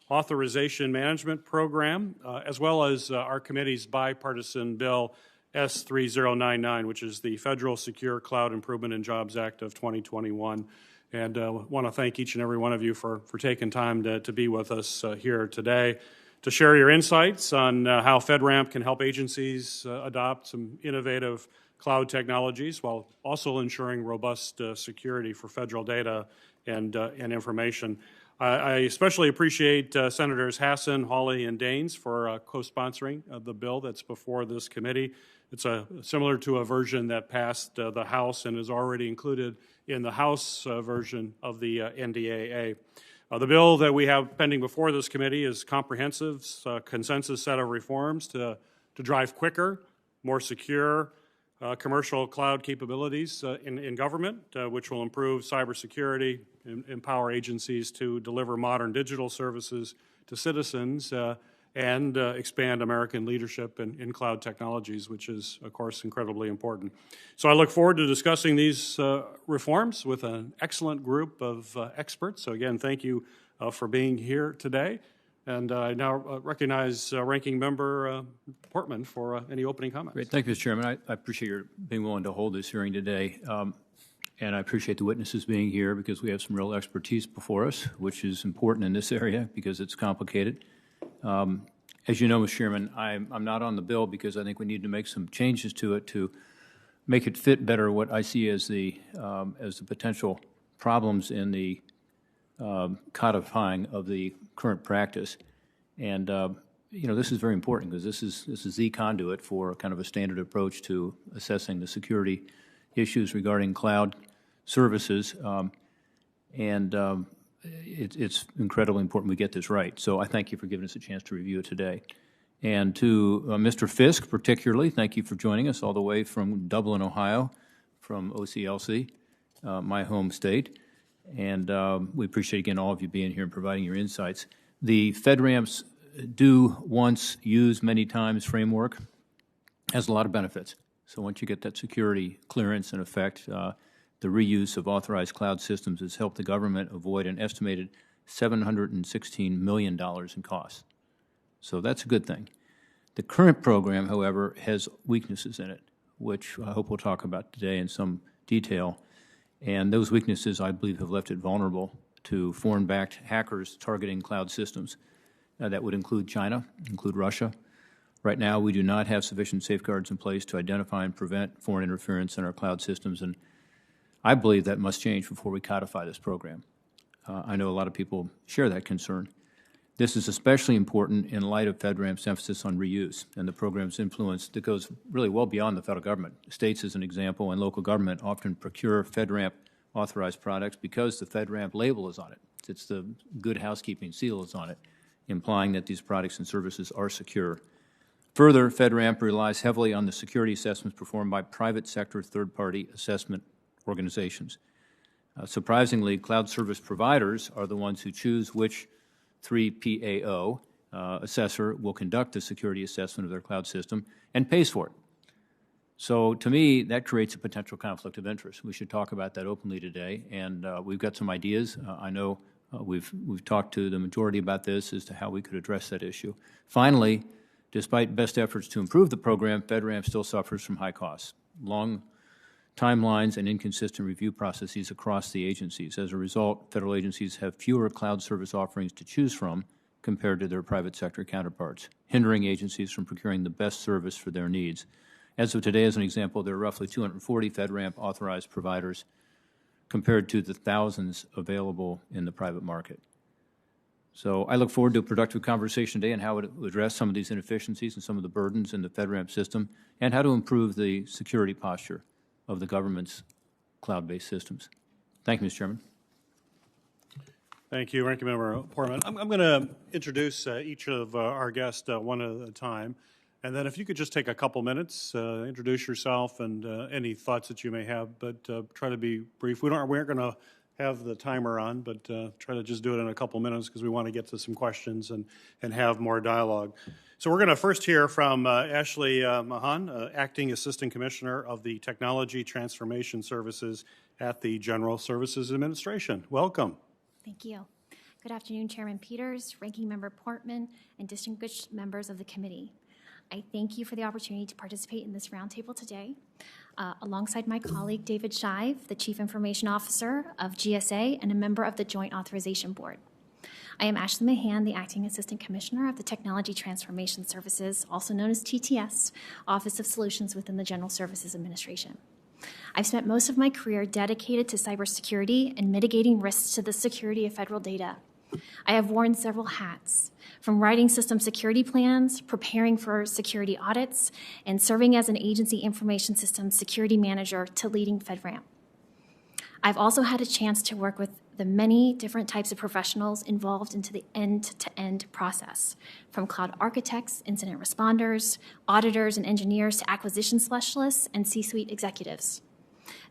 Authorization Management Program, as well as our committee's bipartisan bill S3099, which is the Federal Secure Cloud Improvement and Jobs Act of 2021. And want to thank each and every one of you for taking time to be with us here today to share your insights on how FedRAMP can help agencies adopt some innovative cloud technologies while also ensuring robust security for federal data and information. I especially appreciate Senators Hassan, Hawley, and Daines for co-sponsoring the bill that's before this committee. It's similar to a version that passed the House and is already included in the House version of the NDAA. The bill that we have pending before this committee is comprehensive, consensus set of reforms to drive quicker, more secure commercial cloud capabilities in government, which will improve cybersecurity, empower agencies to deliver modern digital services to citizens, and expand American leadership in cloud technologies, which is, of course, incredibly important. So I look forward to discussing these reforms with an excellent group of experts. So again, thank you for being here today. And I now recognize Ranking Member Portman for any opening comments. Great. Thank you, Mr. Chairman. I appreciate your being willing to hold this hearing today. And I appreciate the witnesses being here because we have some real expertise before us, which is important in this area because it's complicated. As you know, Mr. Chairman, I'm not on the bill because I think we need to make some changes to it to make it fit better what I see as the potential problems in the codifying of the current practice. And you know, this is very important because this is the conduit for kind of a standard approach to assessing the security issues regarding cloud services. It's incredibly important we get this right. So I thank you for giving us a chance to review it today. And to Mr. Fisk particularly, thank you for joining us all the way from Dublin, Ohio, from OCLC, my home state. And we appreciate, again, all of you being here and providing your insights. The FedRAMP's do once, use many times framework has a lot of benefits. So once you get that security clearance in effect, the reuse of authorized cloud systems has helped the government avoid an estimated $716 million in costs. So that's a good thing. The current program, however, has weaknesses in it, which I hope we'll talk about today in some detail. And those weaknesses, I believe, have left it vulnerable to foreign-backed hackers targeting cloud systems. That would include China, include Russia. Right now, we do not have sufficient safeguards in place to identify and prevent foreign interference in our cloud systems, and I believe that must change before we codify this program. I know a lot of people share that concern. This is especially important in light of FedRAMP's emphasis on reuse and the program's influence that goes really well beyond the federal government. States, as an example, and local government often procure FedRAMP authorized products because the FedRAMP label is on it. It's the good housekeeping seal is on it, implying that these products and services are secure. Further, FedRAMP relies heavily on the security assessments performed by private sector third-party assessment organizations. Surprisingly, cloud service providers are the ones who choose which 3PAO assessor will conduct the security assessment of their cloud system and pays for it. So to me, that creates a potential conflict of interest. We should talk about that openly today, and we've got some ideas. I know we've talked to the majority about this as to how we could address that issue. Finally, despite best efforts to improve the program, FedRAMP still suffers from high costs, long timelines, and inconsistent review processes across the agencies. As a result, federal agencies have fewer cloud service offerings to choose from compared to their private sector counterparts, hindering agencies from procuring the best service for their needs. As of today, as an example, there are roughly 240 FedRAMP authorized providers compared to the thousands available in the private market. So I look forward to a productive conversation today on how to address some of these inefficiencies and some of the burdens in the FedRAMP system and how to improve the security posture of the government's cloud-based systems. Thank you, Mr. Chairman. Thank you, Ranking Member Portman. I'm going to introduce each of our guests one at a time. And then if you could just take a couple minutes, introduce yourself and any thoughts that you may have, but try to be brief. We aren't going to have the timer on, but try to just do it in a couple minutes because we want to get to some questions and have more dialogue. So we're going to first hear from Ashley Mahon, Acting Assistant Commissioner of the Technology Transformation Services at the General Services Administration. Welcome. Thank you. Good afternoon, Chairman Peters, Ranking Member Portman, and distinguished members of the committee. I thank you for the opportunity to participate in this roundtable today. Alongside my colleague David Shive, the Chief Information Officer of GSA and a member of the Joint Authorization Board. I am Ashley Mahon, the Acting Assistant Commissioner of the Technology Transformation Services, also known as TTS, Office of Solutions within the General Services Administration. I've spent most of my career dedicated to cybersecurity and mitigating risks to the security of federal data. I have worn several hats, from writing system security plans, preparing for security audits, and serving as an agency information systems security manager to leading FedRAMP. I've also had a chance to work with the many different types of professionals involved into the end-to-end process, from cloud architects, incident responders, auditors and engineers to acquisition specialists and C-suite executives.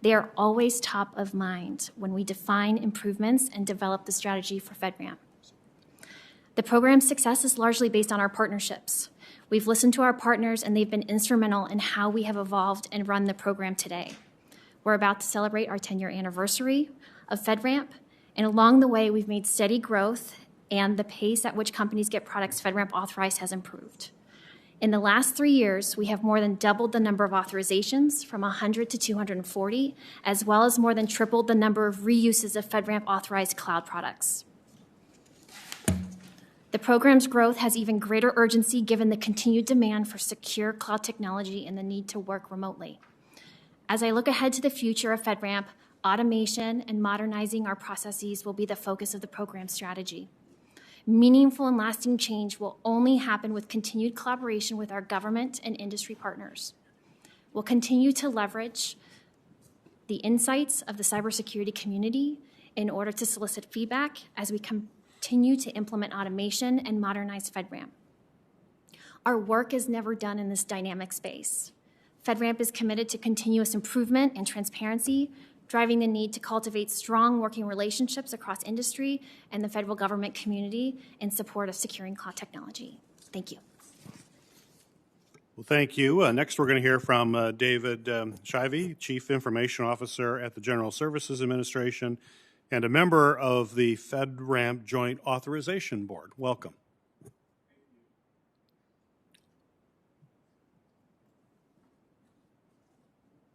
They are always top of mind when we define improvements and develop the strategy for FedRAMP. The program's success is largely based on our partnerships. We've listened to our partners and they've been instrumental in how we have evolved and run the program today. We're about to celebrate our 10-year anniversary of FedRAMP, and along the way, we've made steady growth, and the pace at which companies get products FedRAMP authorized has improved. In the last 3 years, we have more than doubled the number of authorizations from 100 to 240, as well as more than tripled the number of reuses of FedRAMP authorized cloud products. The program's growth has even greater urgency given the continued demand for secure cloud technology and the need to work remotely. As I look ahead to the future of FedRAMP, automation and modernizing our processes will be the focus of the program strategy. Meaningful and lasting change will only happen with continued collaboration with our government and industry partners. We'll continue to leverage the insights of the cybersecurity community in order to solicit feedback as we continue to implement automation and modernize FedRAMP. Our work is never done in this dynamic space. FedRAMP is committed to continuous improvement and transparency, driving the need to cultivate strong working relationships across industry and the federal government community in support of securing cloud technology. Thank you. Well, thank you. Next, we're going to hear from David Shive, Chief Information Officer at the General Services Administration and a member of the FedRAMP Joint Authorization Board. Welcome.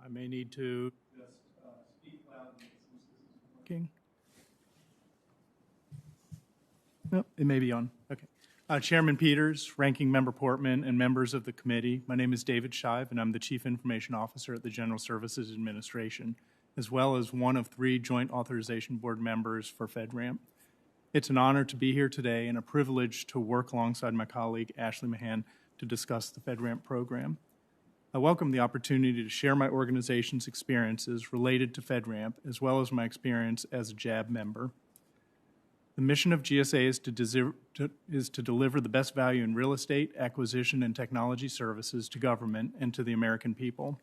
I may need to No, it may be on. Okay. Chairman Peters, Ranking Member Portman, and members of the committee, my name is David Shive, and I'm the Chief Information Officer at the General Services Administration, as well as one of 3 Joint Authorization Board members for FedRAMP. It's an honor to be here today and a privilege to work alongside my colleague, Ashley Mahon, to discuss the FedRAMP program. I welcome the opportunity to share my organization's experiences related to FedRAMP, as well as my experience as a JAB member. The mission of GSA is to deliver the best value in real estate, acquisition, and technology services to government and to the American people.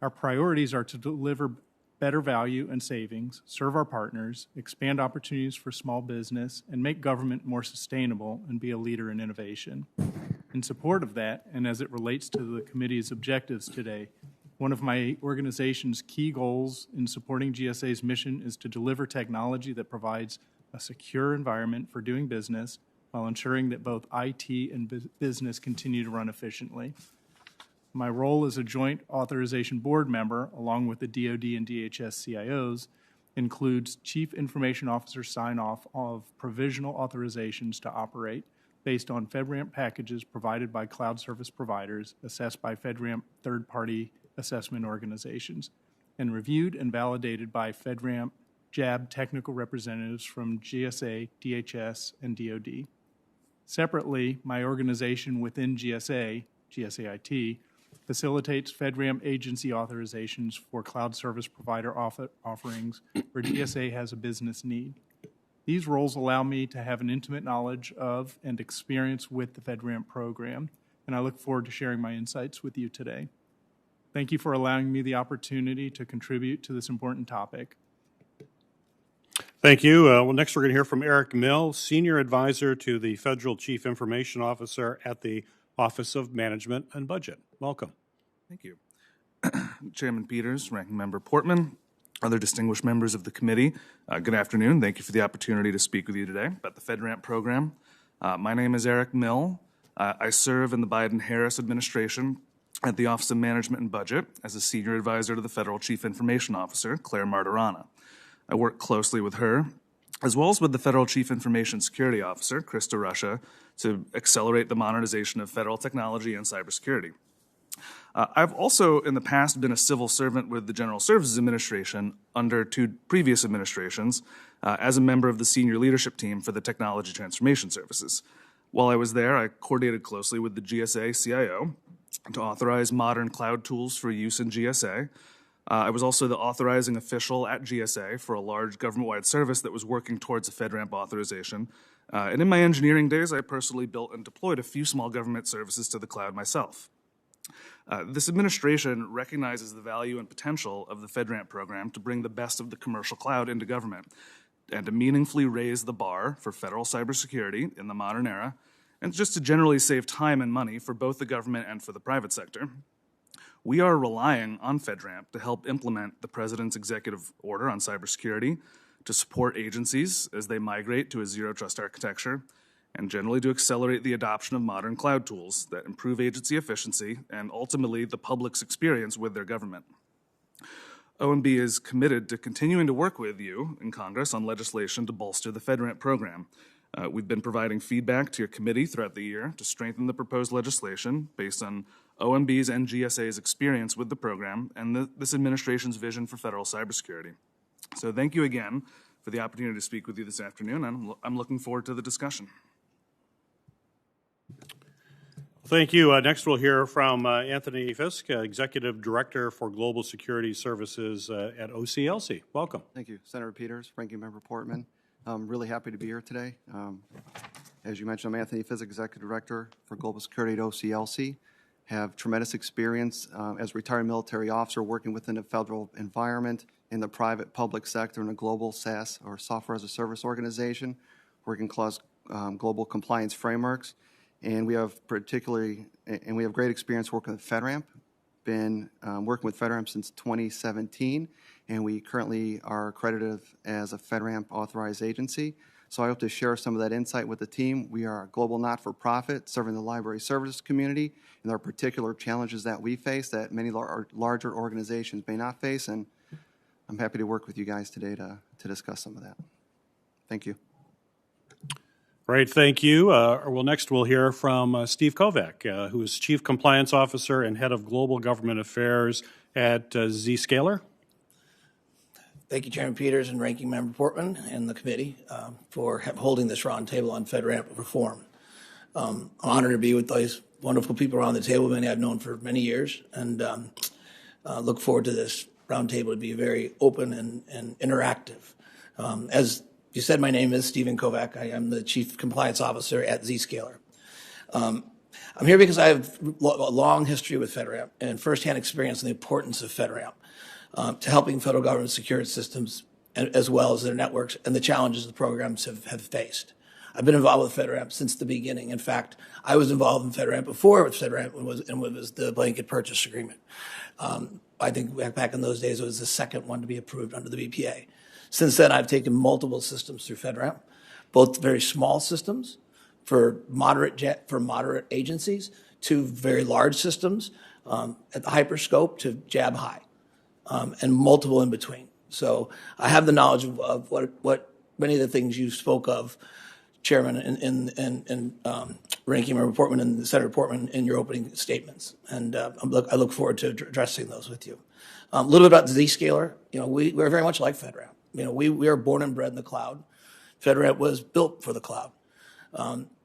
Our priorities are to deliver better value and savings, serve our partners, expand opportunities for small business, and make government more sustainable and be a leader in innovation. In support of that, and as it relates to the committee's objectives today, one of my organization's key goals in supporting GSA's mission is to deliver technology that provides a secure environment for doing business while ensuring that both IT and business continue to run efficiently. My role as a Joint Authorization Board member, along with the DoD and DHS CIOs, includes Chief Information Officer sign-off of provisional authorizations to operate based on FedRAMP packages provided by cloud service providers assessed by FedRAMP third-party assessment organizations and reviewed and validated by FedRAMP JAB technical representatives from GSA, DHS, and DoD. Separately, my organization within GSA, GSAIT, facilitates FedRAMP agency authorizations for cloud service provider offerings where GSA has a business need. These roles allow me to have an intimate knowledge of and experience with the FedRAMP program, and I look forward to sharing my insights with you today. Thank you for allowing me the opportunity to contribute to this important topic. Thank you. Well, next we're going to hear from Eric Mill, Senior Advisor to the Federal Chief Information Officer at the Office of Management and Budget. Welcome. Thank you. Chairman Peters, Ranking Member Portman, other distinguished members of the committee, good afternoon. Thank you for the opportunity to speak with you today about the FedRAMP program. My name is Eric Mill. I serve in the Biden-Harris administration at the Office of Management and Budget as a senior advisor to the Federal Chief Information Officer, Claire Martirana. I work closely with her, as well as with the Federal Chief Information Security Officer, Krista Russia, to accelerate the modernization of federal technology and cybersecurity. I've also, in the past, been a civil servant with the General Services Administration under 2 previous administrations as a member of the senior leadership team for the Technology Transformation Services. While I was there, I coordinated closely with the GSA CIO to authorize modern cloud tools for use in GSA. I was also the authorizing official at GSA for a large government-wide service that was working towards a FedRAMP authorization. And in my engineering days, I personally built and deployed a few small government services to the cloud myself. This administration recognizes the value and potential of the FedRAMP program to bring the best of the commercial cloud into government and to meaningfully raise the bar for federal cybersecurity in the modern era, and just to generally save time and money for both the government and for the private sector. We are relying on FedRAMP to help implement the President's executive order on cybersecurity, to support agencies as they migrate to a zero-trust architecture, and generally to accelerate the adoption of modern cloud tools that improve agency efficiency and ultimately the public's experience with their government. OMB is committed to continuing to work with you in Congress on legislation to bolster the FedRAMP program. We've been providing feedback to your committee throughout the year to strengthen the proposed legislation based on OMB's and GSA's experience with the program and this administration's vision for federal cybersecurity. So thank you again for the opportunity to speak with you this afternoon, and I'm looking forward to the discussion. Thank you. Next, we'll hear from Anthony Fisk, Executive Director for Global Security Services at OCLC. Welcome. Thank you, Senator Peters, Ranking Member Portman. I'm really happy to be here today. As you mentioned, I'm Anthony Fisk, Executive Director for Global Security at OCLC. Have tremendous experience as a retired military officer working within the federal environment, in the private public sector, in a global SaaS or software as a service organization, working across global compliance frameworks. And we have great experience working with FedRAMP. Been working with FedRAMP since 2017, and we currently are accredited as a FedRAMP authorized agency. So I hope to share some of that insight with the team. We are a global not-for-profit serving the library services community, and there are particular challenges that we face that many larger organizations may not face, and I'm happy to work with you guys today to discuss some of that. Thank you. Great, thank you. Next we'll hear from Steve Kovac, who is Chief Compliance Officer and Head of Global Government Affairs at Zscaler. Thank you, Chairman Peters and Ranking Member Portman and the committee for holding this roundtable on FedRAMP reform. I'm honored to be with those wonderful people around the table, many I've known for many years, and look forward to this roundtable to be very open and interactive. As you said, my name is Stephen Kovac. I am the Chief Compliance Officer at Zscaler. I'm here because I have a long history with FedRAMP and firsthand experience in the importance of FedRAMP to helping federal government secure its systems as well as their networks and the challenges the programs have faced. I've been involved with FedRAMP since the beginning. In fact, I was involved in FedRAMP before FedRAMP was the blanket purchase agreement. I think back in those days, it was the second one to be approved under the BPA. Since then, I've taken multiple systems through FedRAMP, both very small systems for moderate agencies to very large systems at the hyperscope to jab high, and multiple in between. So I have the knowledge of what many of the things you spoke of, Chairman and Ranking Member Portman and Senator Portman in your opening statements, and I look forward to addressing those with you. A little bit about Zscaler. We're very much like FedRAMP. We are born and bred in the cloud. FedRAMP was built for the cloud,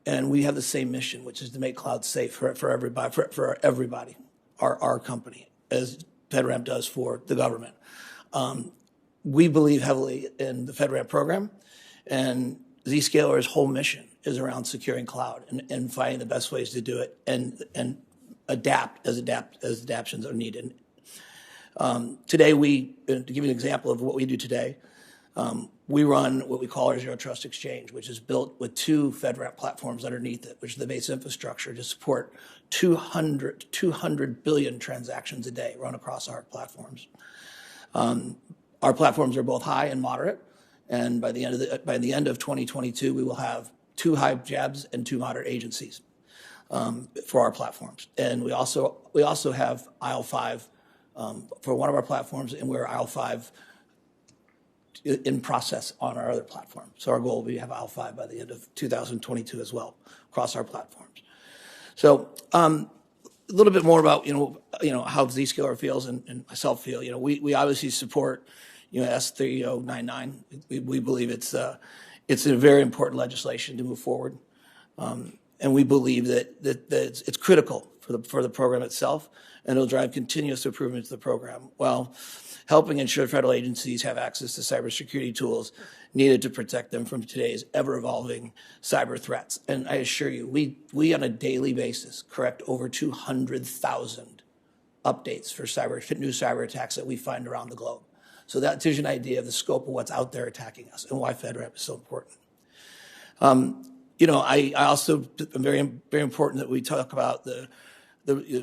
and we have the same mission, which is to make cloud safe for everybody, our company, as FedRAMP does for the government. We believe heavily in the FedRAMP program, and Zscaler's whole mission is around securing cloud and finding the best ways to do it and adapt as adaptations are needed. Today, to give you an example of what we do today, we run what we call our Zero Trust Exchange, which is built with 2 FedRAMP platforms underneath it, which is the base infrastructure to support 200 billion transactions a day run across our platforms. Our platforms are both high and moderate, and by the end of 2022, we will have 2 high jabs and 2 moderate agencies for our platforms. And we also have IL5 for one of our platforms, and we're IL5 in process on our other platform. So our goal will be to have IL5 by the end of 2022 as well across our platforms. So a little bit more about how Zscaler feels and myself feel. We obviously support S3099. We believe it's a very important legislation to move forward, and we believe that it's critical for the program itself, and it'll drive continuous improvement to the program while helping ensure federal agencies have access to cybersecurity tools needed to protect them from today's ever-evolving cyber threats. And I assure you, we on a daily basis correct over 200,000 updates for new cyber attacks that we find around the globe. So that gives you an idea of the scope of what's out there attacking us and why FedRAMP is so important. I also, very, very important that we talk about the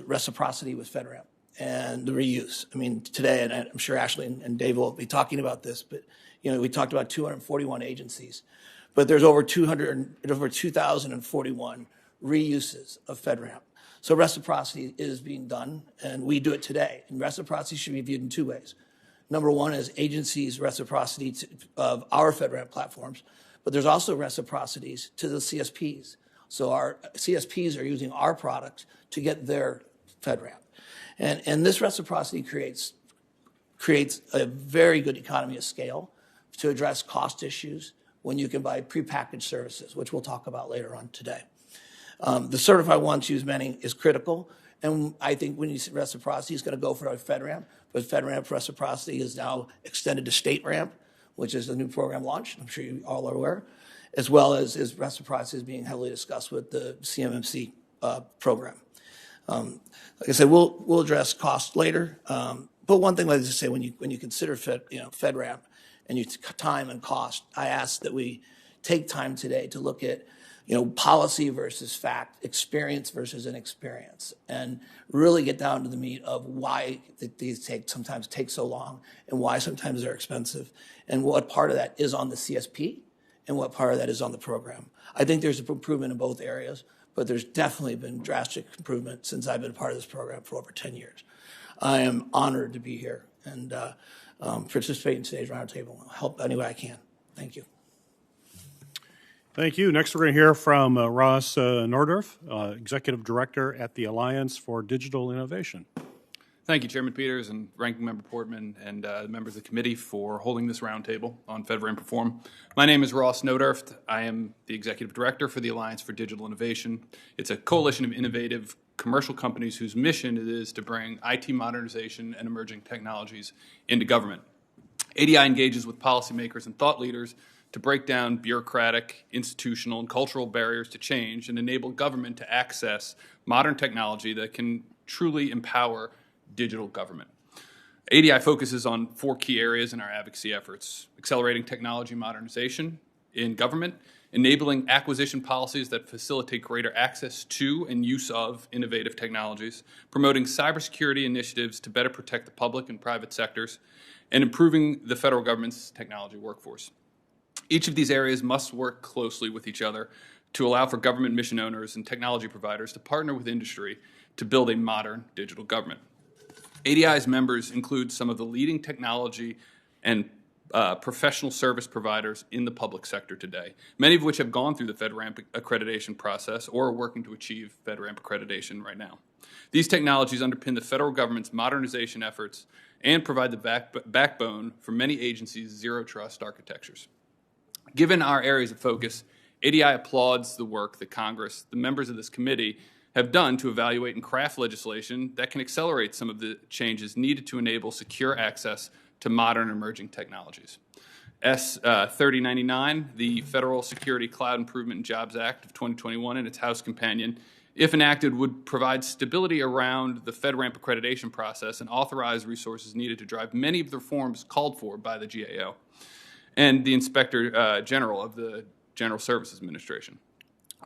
reciprocity with FedRAMP and the reuse. I mean, today, and I'm sure Ashley and Dave will be talking about this, but we talked about 241 agencies, but there's over 2,041 reuses of FedRAMP. So reciprocity is being done, and we do it today. And reciprocity should be viewed in 2 ways. Number one is agencies' reciprocity of our FedRAMP platforms, but there's also reciprocities to the CSPs. So our CSPs are using our product to get their FedRAMP. And this reciprocity creates a very good economy of scale to address cost issues when you can buy prepackaged services, which we'll talk about later on today. The certified one, choose many is critical. And I think when you see reciprocity, it's going to go for our FedRAMP, but FedRAMP reciprocity is now extended to state RAMP, which is the new program launch. I'm sure you all are aware, as well as reciprocity is being heavily discussed with the CMMC program. Like I said, we'll address cost later. But one thing, like I say, when you consider FedRAMP and time and cost, I ask that we take time today to look at policy versus fact, experience versus inexperience, and really get down to the meat of why these sometimes take so long and why sometimes they're expensive, and what part of that is on the CSP and what part of that is on the program. I think there's an improvement in both areas, but there's definitely been drastic improvement since I've been part of this program for over 10 years. I am honored to be here and participate in today's roundtable. I'll help any way I can. Thank you. Thank you. Next, we're going to hear from Ross Norderf, Executive Director at the Alliance for Digital Innovation. Thank you, Chairman Peters and Ranking Member Portman and members of the committee for holding this roundtable on FedRAMP reform. My name is Ross Norderf. I am the Executive Director for the Alliance for Digital Innovation. It's a coalition of innovative commercial companies whose mission it is to bring IT modernization and emerging technologies into government. ADI engages with policymakers and thought leaders to break down bureaucratic, institutional, and cultural barriers to change and enable government to access modern technology that can truly empower digital government. ADI focuses on 4 key areas in our advocacy efforts: accelerating technology modernization in government, enabling acquisition policies that facilitate greater access to and use of innovative technologies, promoting cybersecurity initiatives to better protect the public and private sectors, and improving the federal government's technology workforce. Each of these areas must work closely with each other to allow for government mission owners and technology providers to partner with industry to build a modern digital government. ADI's members include some of the leading technology and professional service providers in the public sector today, many of which have gone through the FedRAMP accreditation process or are working to achieve FedRAMP accreditation right now. These technologies underpin the federal government's modernization efforts and provide the backbone for many agencies' zero-trust architectures. Given our areas of focus, ADI applauds the work that Congress, the members of this committee, have done to evaluate and craft legislation that can accelerate some of the changes needed to enable secure access to modern emerging technologies. S3099, the Federal Security Cloud Improvement and Jobs Act of 2021 and its House companion, if enacted, would provide stability around the FedRAMP accreditation process and authorize resources needed to drive many of the reforms called for by the GAO and the Inspector General of the General Services Administration.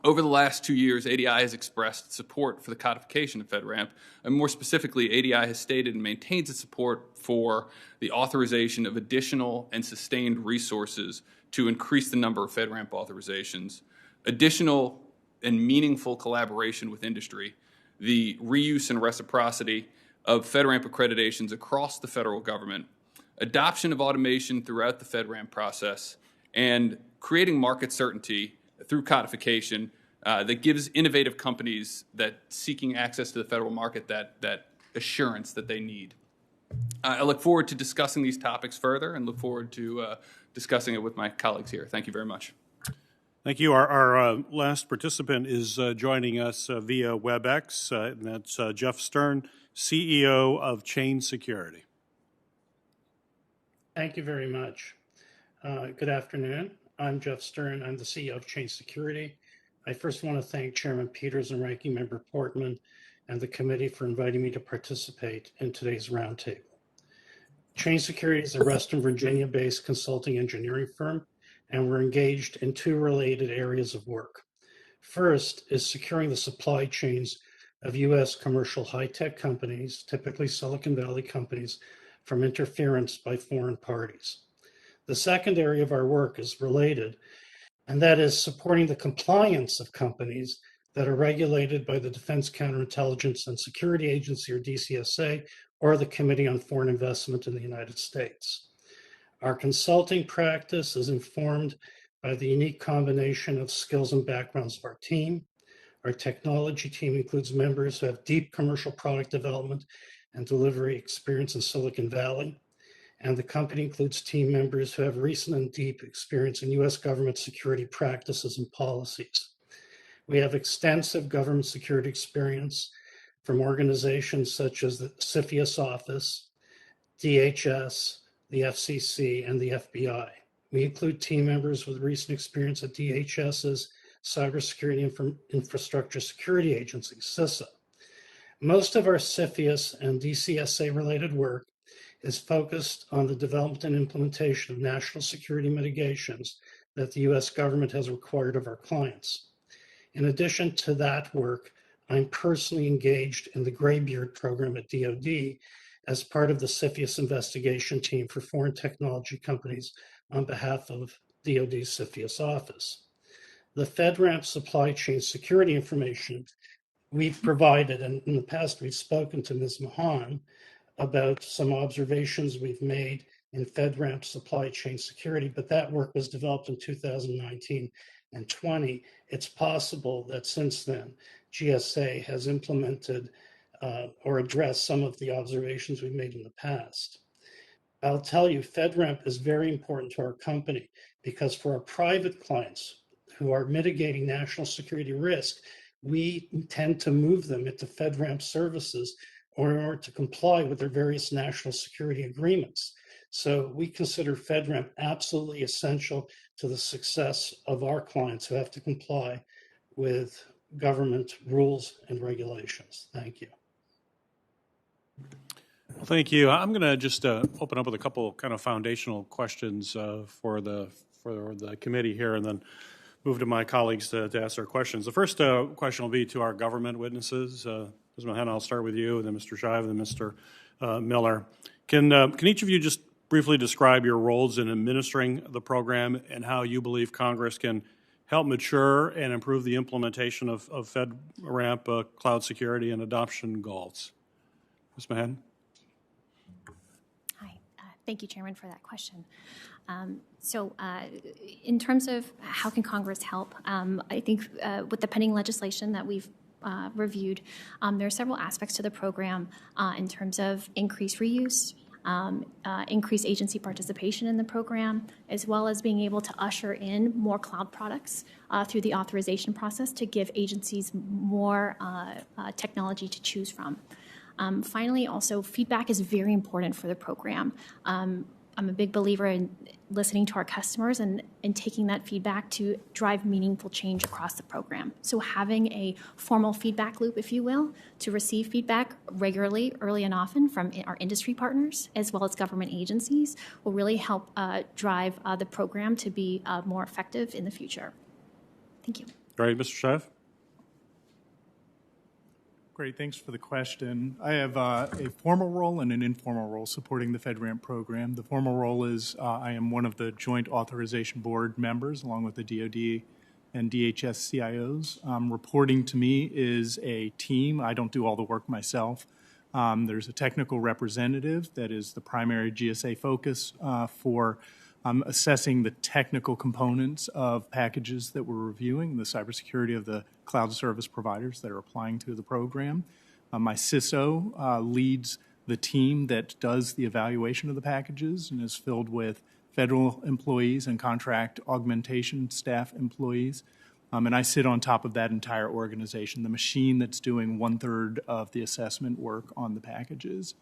Over the last 2 years, ADI has expressed support for the codification of FedRAMP, and more specifically, ADI has stated and maintains its support for the authorization of additional and sustained resources to increase the number of FedRAMP authorizations, additional and meaningful collaboration with industry, the reuse and reciprocity of FedRAMP accreditations across the federal government, adoption of automation throughout the FedRAMP process, and creating market certainty through codification that gives innovative companies that seeking access to the federal market that assurance that they need. I look forward to discussing these topics further and look forward to discussing it with my colleagues here. Thank you very much. Thank you. Our last participant is joining us via WebEx, and that's Jeff Stern, CEO of Chain Security. Thank you very much. Good afternoon. I'm Jeff Stern. I'm the CEO of Chain Security. I first want to thank Chairman Peters and Ranking Member Portman and the committee for inviting me to participate in today's roundtable. Chain Security is a Western Virginia-based consulting engineering firm, and we're engaged in two related areas of work. First is securing the supply chains of U.S. commercial high-tech companies, typically Silicon Valley companies, from interference by foreign parties. The second area of our work is related, and that is supporting the compliance of companies that are regulated by the Defense Counterintelligence and Security Agency, or DCSA, or the Committee on Foreign Investment in the United States. Our consulting practice is informed by the unique combination of skills and backgrounds of our team. Our technology team includes members who have deep commercial product development and delivery experience in Silicon Valley. And the company includes team members who have recent and deep experience in U.S. government security practices and policies. We have extensive government security experience from organizations such as the CFIUS Office, DHS, the FCC, and the FBI. We include team members with recent experience at DHS's Cybersecurity Infrastructure Security Agency, CISA. Most of our CFIUS and DCSA-related work is focused on the development and implementation of national security mitigations that the U.S. government has required of our clients. In addition to that work, I'm personally engaged in the Graybeard program at DoD as part of the CFIUS investigation team for foreign technology companies on behalf of DoD's CFIUS office. The FedRAMP supply chain security information we've provided, and in the past we've spoken to Ms. Mahon about some observations we've made in FedRAMP supply chain security, but that work was developed in 2019 and 20. It's possible that since then, GSA has implemented or addressed some of the observations we've made in the past. I'll tell you, FedRAMP is very important to our company because for our private clients who are mitigating national security risk, we tend to move them into FedRAMP services or in order to comply with their various national security agreements. So we consider FedRAMP absolutely essential to the success of our clients who have to comply with government rules and regulations. Thank you. Well, thank you. I'm going to just open up with a couple kind of foundational questions for the committee here, and then move to my colleagues to ask their questions. The first question will be to our government witnesses. Ms. Mahon, I'll start with you, then Mr. Shive, then Mr. Miller. Can each of you just briefly describe your roles in administering the program and how you believe Congress can help mature and improve the implementation of FedRAMP cloud security and adoption goals? Ms. Mahon? Hi. Thank you, Chairman, for that question. In terms of how can Congress help, I think with the pending legislation that we've reviewed, there are several aspects to the program in terms of increased reuse, increased agency participation in the program, as well as being able to usher in more cloud products through the authorization process to give agencies more technology to choose from. Finally, also, feedback is very important for the program. I'm a big believer in listening to our customers and taking that feedback to drive meaningful change across the program. So having a formal feedback loop, if you will, to receive feedback regularly, early and often from our industry partners, as well as government agencies, will really help drive the program to be more effective in the future. Thank you. All right, Mr. Shive? Great, thanks for the question. I have a formal role and an informal role supporting the FedRAMP program. The formal role is I am one of the Joint Authorization Board members, along with the DoD and DHS CIOs. Reporting to me is a team. I don't do all the work myself. There's a technical representative that is the primary GSA focus for assessing the technical components of packages that we're reviewing, the cybersecurity of the cloud service providers that are applying to the program. My CISO leads the team that does the evaluation of the packages and is filled with federal employees and contract augmentation staff employees. And I sit on top of that entire organization, the machine that's doing 1/3 of the assessment work on the packages.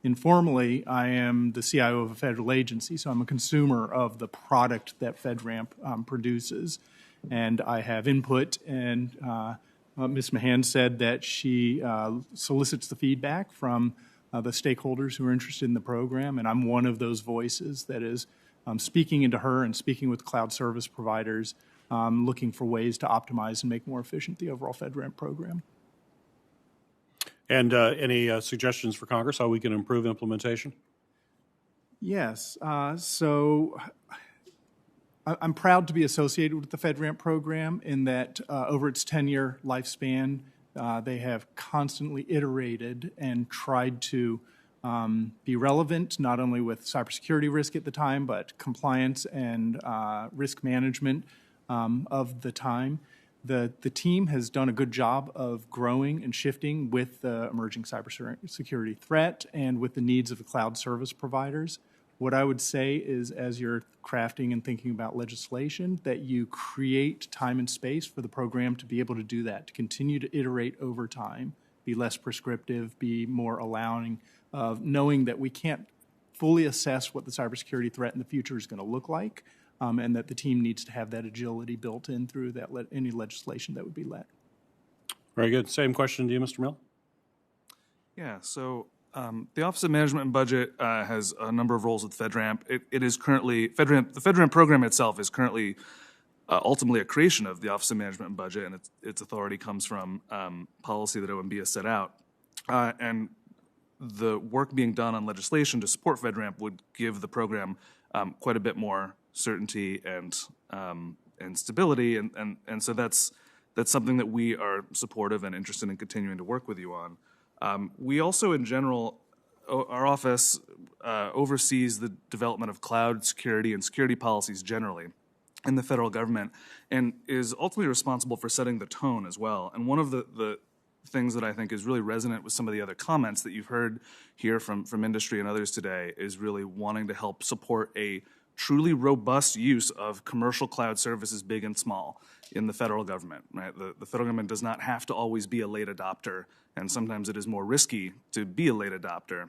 Informally, I am the CIO of a federal agency, so I'm a consumer of the product that FedRAMP produces. And I have input, and Ms. Mahon said that she solicits the feedback from the stakeholders who are interested in the program, and I'm one of those voices that is speaking into her and speaking with cloud service providers, looking for ways to optimize and make more efficient the overall FedRAMP program. And any suggestions for Congress how we can improve implementation? Yes. So I'm proud to be associated with the FedRAMP program in that over its 10-year lifespan, they have constantly iterated and tried to be relevant, not only with cybersecurity risk at the time, but compliance and risk management of the time. The team has done a good job of growing and shifting with the emerging cybersecurity threat and with the needs of the cloud service providers. What I would say is, as you're crafting and thinking about legislation, that you create time and space for the program to be able to do that, to continue to iterate over time, be less prescriptive, be more allowing of knowing that we can't fully assess what the cybersecurity threat in the future is going to look like, and that the team needs to have that agility built in through that any legislation that would be led. Very good. Same question to you, Mr. Mill. Yeah, so the Office of Management and Budget has a number of roles with FedRAMP. It is currently, the FedRAMP program itself is currently ultimately a creation of the Office of Management and Budget, and its authority comes from policy that OMB has set out. And the work being done on legislation to support FedRAMP would give the program quite a bit more certainty and stability, and so that's something that we are supportive and interested in continuing to work with you on. We also, in general, our office oversees the development of cloud security and security policies generally in the federal government, and is ultimately responsible for setting the tone as well. And one of the things that I think is really resonant with some of the other comments that you've heard here from industry and others today is really wanting to help support a truly robust use of commercial cloud services, big and small, in the federal government. Right? The federal government does not have to always be a late adopter, and sometimes it is more risky to be a late adopter.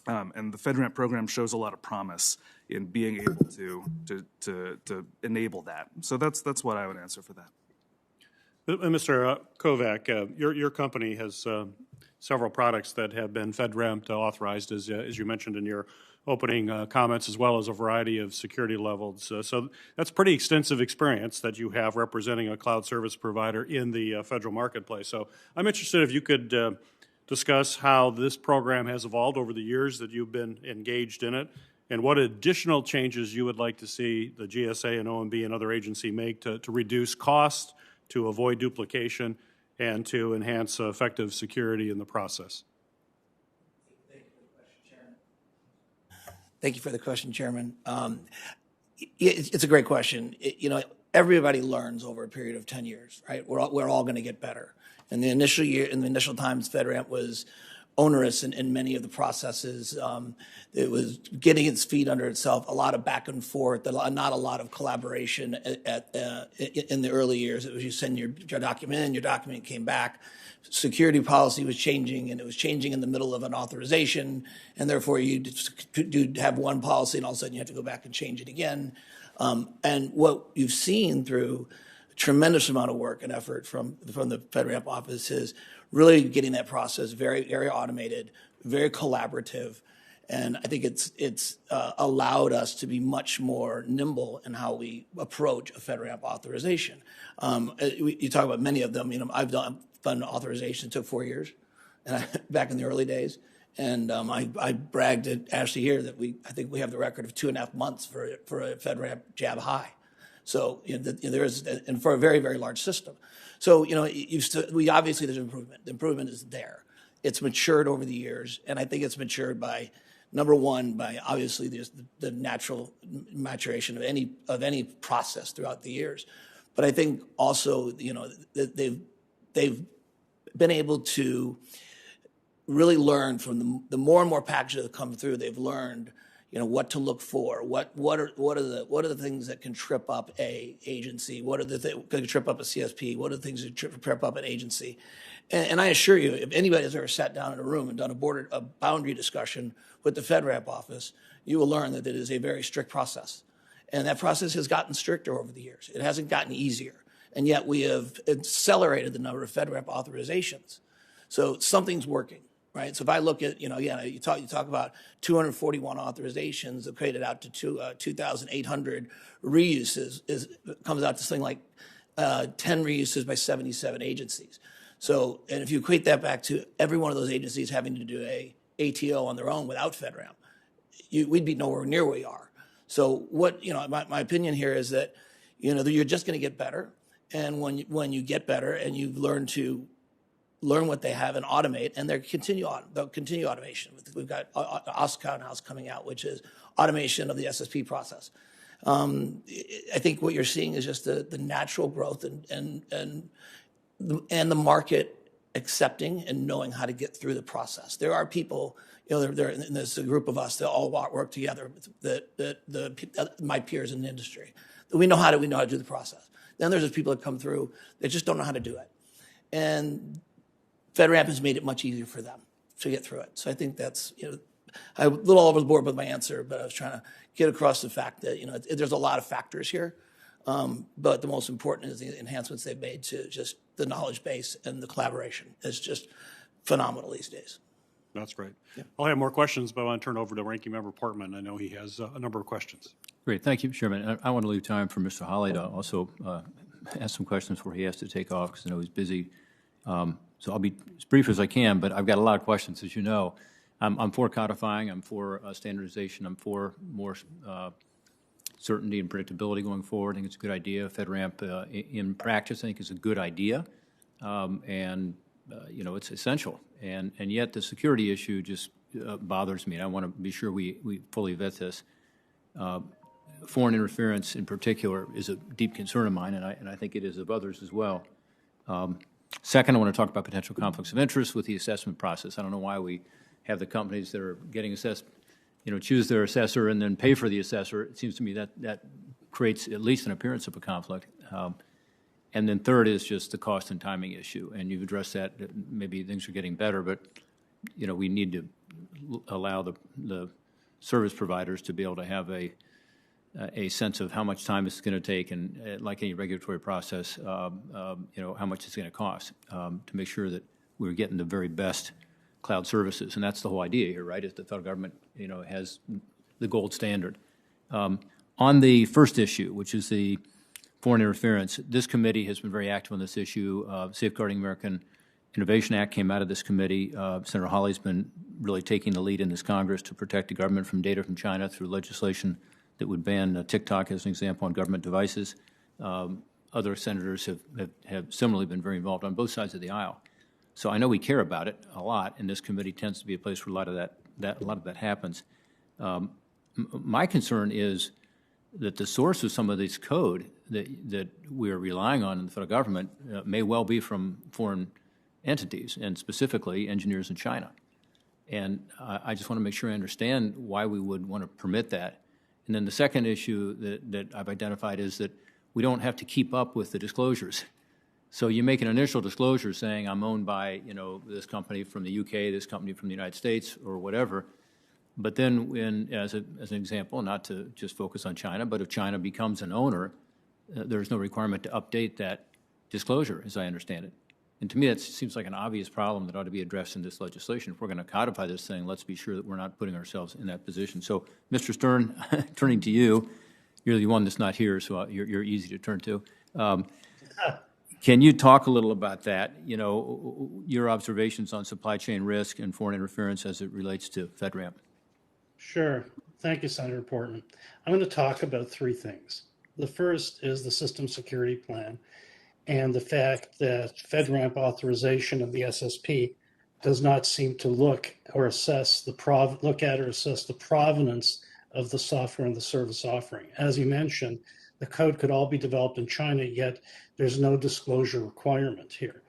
And the FedRAMP program shows a lot of promise in being able to enable that. So that's what I would answer for that. Mr. Kovac, your company has several products that have been FedRAMP authorized, as you mentioned in your opening comments, as well as a variety of security levels. So that's pretty extensive experience that you have representing a cloud service provider in the federal marketplace. So I'm interested if you could discuss how this program has evolved over the years that you've been engaged in it, and what additional changes you would like to see the GSA and OMB and other agency make to reduce cost, to avoid duplication, and to enhance effective security in the process. Thank you for the question, Chairman. It's a great question. Everybody learns over a period of 10 years, right? We're all going to get better. In the initial times, FedRAMP was onerous in many of the processes. It was getting its feet under itself, a lot of back and forth, not a lot of collaboration in the early years. It was you send your document in, your document came back. Security policy was changing, and it was changing in the middle of an authorization, and therefore you'd have one policy, and all of a sudden you have to go back and change it again. And what you've seen through a tremendous amount of work and effort from the FedRAMP office is really getting that process very, very automated, very collaborative, And I think it's allowed us to be much more nimble in how we approach a FedRAMP authorization. You talk about many of them. I've done authorization. It took 4 years, and back in the early days. And I bragged at Ashley here that I think we have the record of 2.5 months for a FedRAMP jab high. So there is, and for a very, very large system. So we obviously there's improvement. The improvement is there. It's matured over the years, and I think it's matured by, number one, by obviously there's the natural maturation of any process throughout the years. But I think also they've been able to really learn from the more and more packages that come through. They've learned what to look for. What are the things that can trip up a agency? What are the things that can trip up a CSP? What are the things that trip up an agency? And I assure you, if anybody has ever sat down in a room and done a boundary discussion with the FedRAMP office, you will learn that it is a very strict process. And that process has gotten stricter over the years. It hasn't gotten easier. And yet we have accelerated the number of FedRAMP authorizations. So something's working, right? So if I look at, you talk about 241 authorizations equated out to 2,800 reuses, comes out to something like 10 reuses by 77 agencies. So, and if you equate that back to every one of those agencies having to do a ATO on their own without FedRAMP, we'd be nowhere near where we are. So my opinion here is that, you're just going to get better. And when you get better and you learn what they have and automate, and they'll continue automation. We've got OSCO now coming out, which is automation of the SSP process. I think what you're seeing is just the natural growth and the market accepting and knowing how to get through the process. There are people, there's a group of us that all work together, my peers in the industry. We know how to do the process. Then there's those people that come through that just don't know how to do it. And FedRAMP has made it much easier for them to get through it. So I think that's, I'm a little all over the board with my answer, but I was trying to get across the fact that, there's a lot of factors here. But the most important is the enhancements they've made to just the knowledge base and the collaboration. It's just phenomenal these days. That's great. Yeah. I'll have more questions, but I want to turn over to Ranking Member Portman. I know he has a number of questions. Great. Thank you, Chairman. I want to leave time for Mr. Hawley to also ask some questions before he has to take off because I know he's busy. So I'll be as brief as I can, but I've got a lot of questions, as you know. I'm for codifying. I'm for standardization. I'm for more certainty and predictability going forward. I think it's a good idea. FedRAMP in practice, I think, is a good idea. It's essential. And yet the security issue just bothers me, and I want to be sure we fully vet this. Foreign interference in particular is a deep concern of mine, and I think it is of others as well. Second, I want to talk about potential conflicts of interest with the assessment process. I don't know why we have the companies that are getting assessed, choose their assessor and then pay for the assessor. It seems to me that creates at least an appearance of a conflict. And then third is just the cost and timing issue. And you've addressed that. Maybe things are getting better, but we need to allow the service providers to be able to have a sense of how much time it's going to take, and like any regulatory process, how much it's going to cost to make sure that we're getting the very best cloud services. And that's the whole idea here, right? Is the federal government, has the gold standard. On the first issue, which is the foreign interference, this committee has been very active on this issue. Safeguarding American Innovation Act came out of this committee. Senator Hawley's been really taking the lead in this Congress to protect the government from data from China through legislation that would ban TikTok, as an example, on government devices. Other senators have similarly been very involved on both sides of the aisle. So I know we care about it a lot, and this committee tends to be a place where a lot of that happens. My concern is that the source of some of this code that we are relying on in the federal government may well be from foreign entities, and specifically engineers in China. And I just want to make sure I understand why we would want to permit that. And then the second issue that I've identified is that we don't have to keep up with the disclosures. So you make an initial disclosure saying I'm owned by, this company from the UK, this company from the United States, or whatever. But then, as an example, not to just focus on China, but if China becomes an owner, there's no requirement to update that disclosure, as I understand it. And to me, that seems like an obvious problem that ought to be addressed in this legislation. If we're going to codify this thing, let's be sure that we're not putting ourselves in that position. So, Mr. Stern, turning to you, you're the one that's not here, so you're easy to turn to. Can you talk a little about that? You know, your observations on supply chain risk and foreign interference as it relates to FedRAMP? Sure. Thank you, Senator Portman. I'm going to talk about three things. The first is the System Security Plan and the fact that FedRAMP authorization of the SSP does not seem to look or assess the provenance of the software and the service offering. As you mentioned, the code could all be developed in China, yet there's no disclosure requirement here.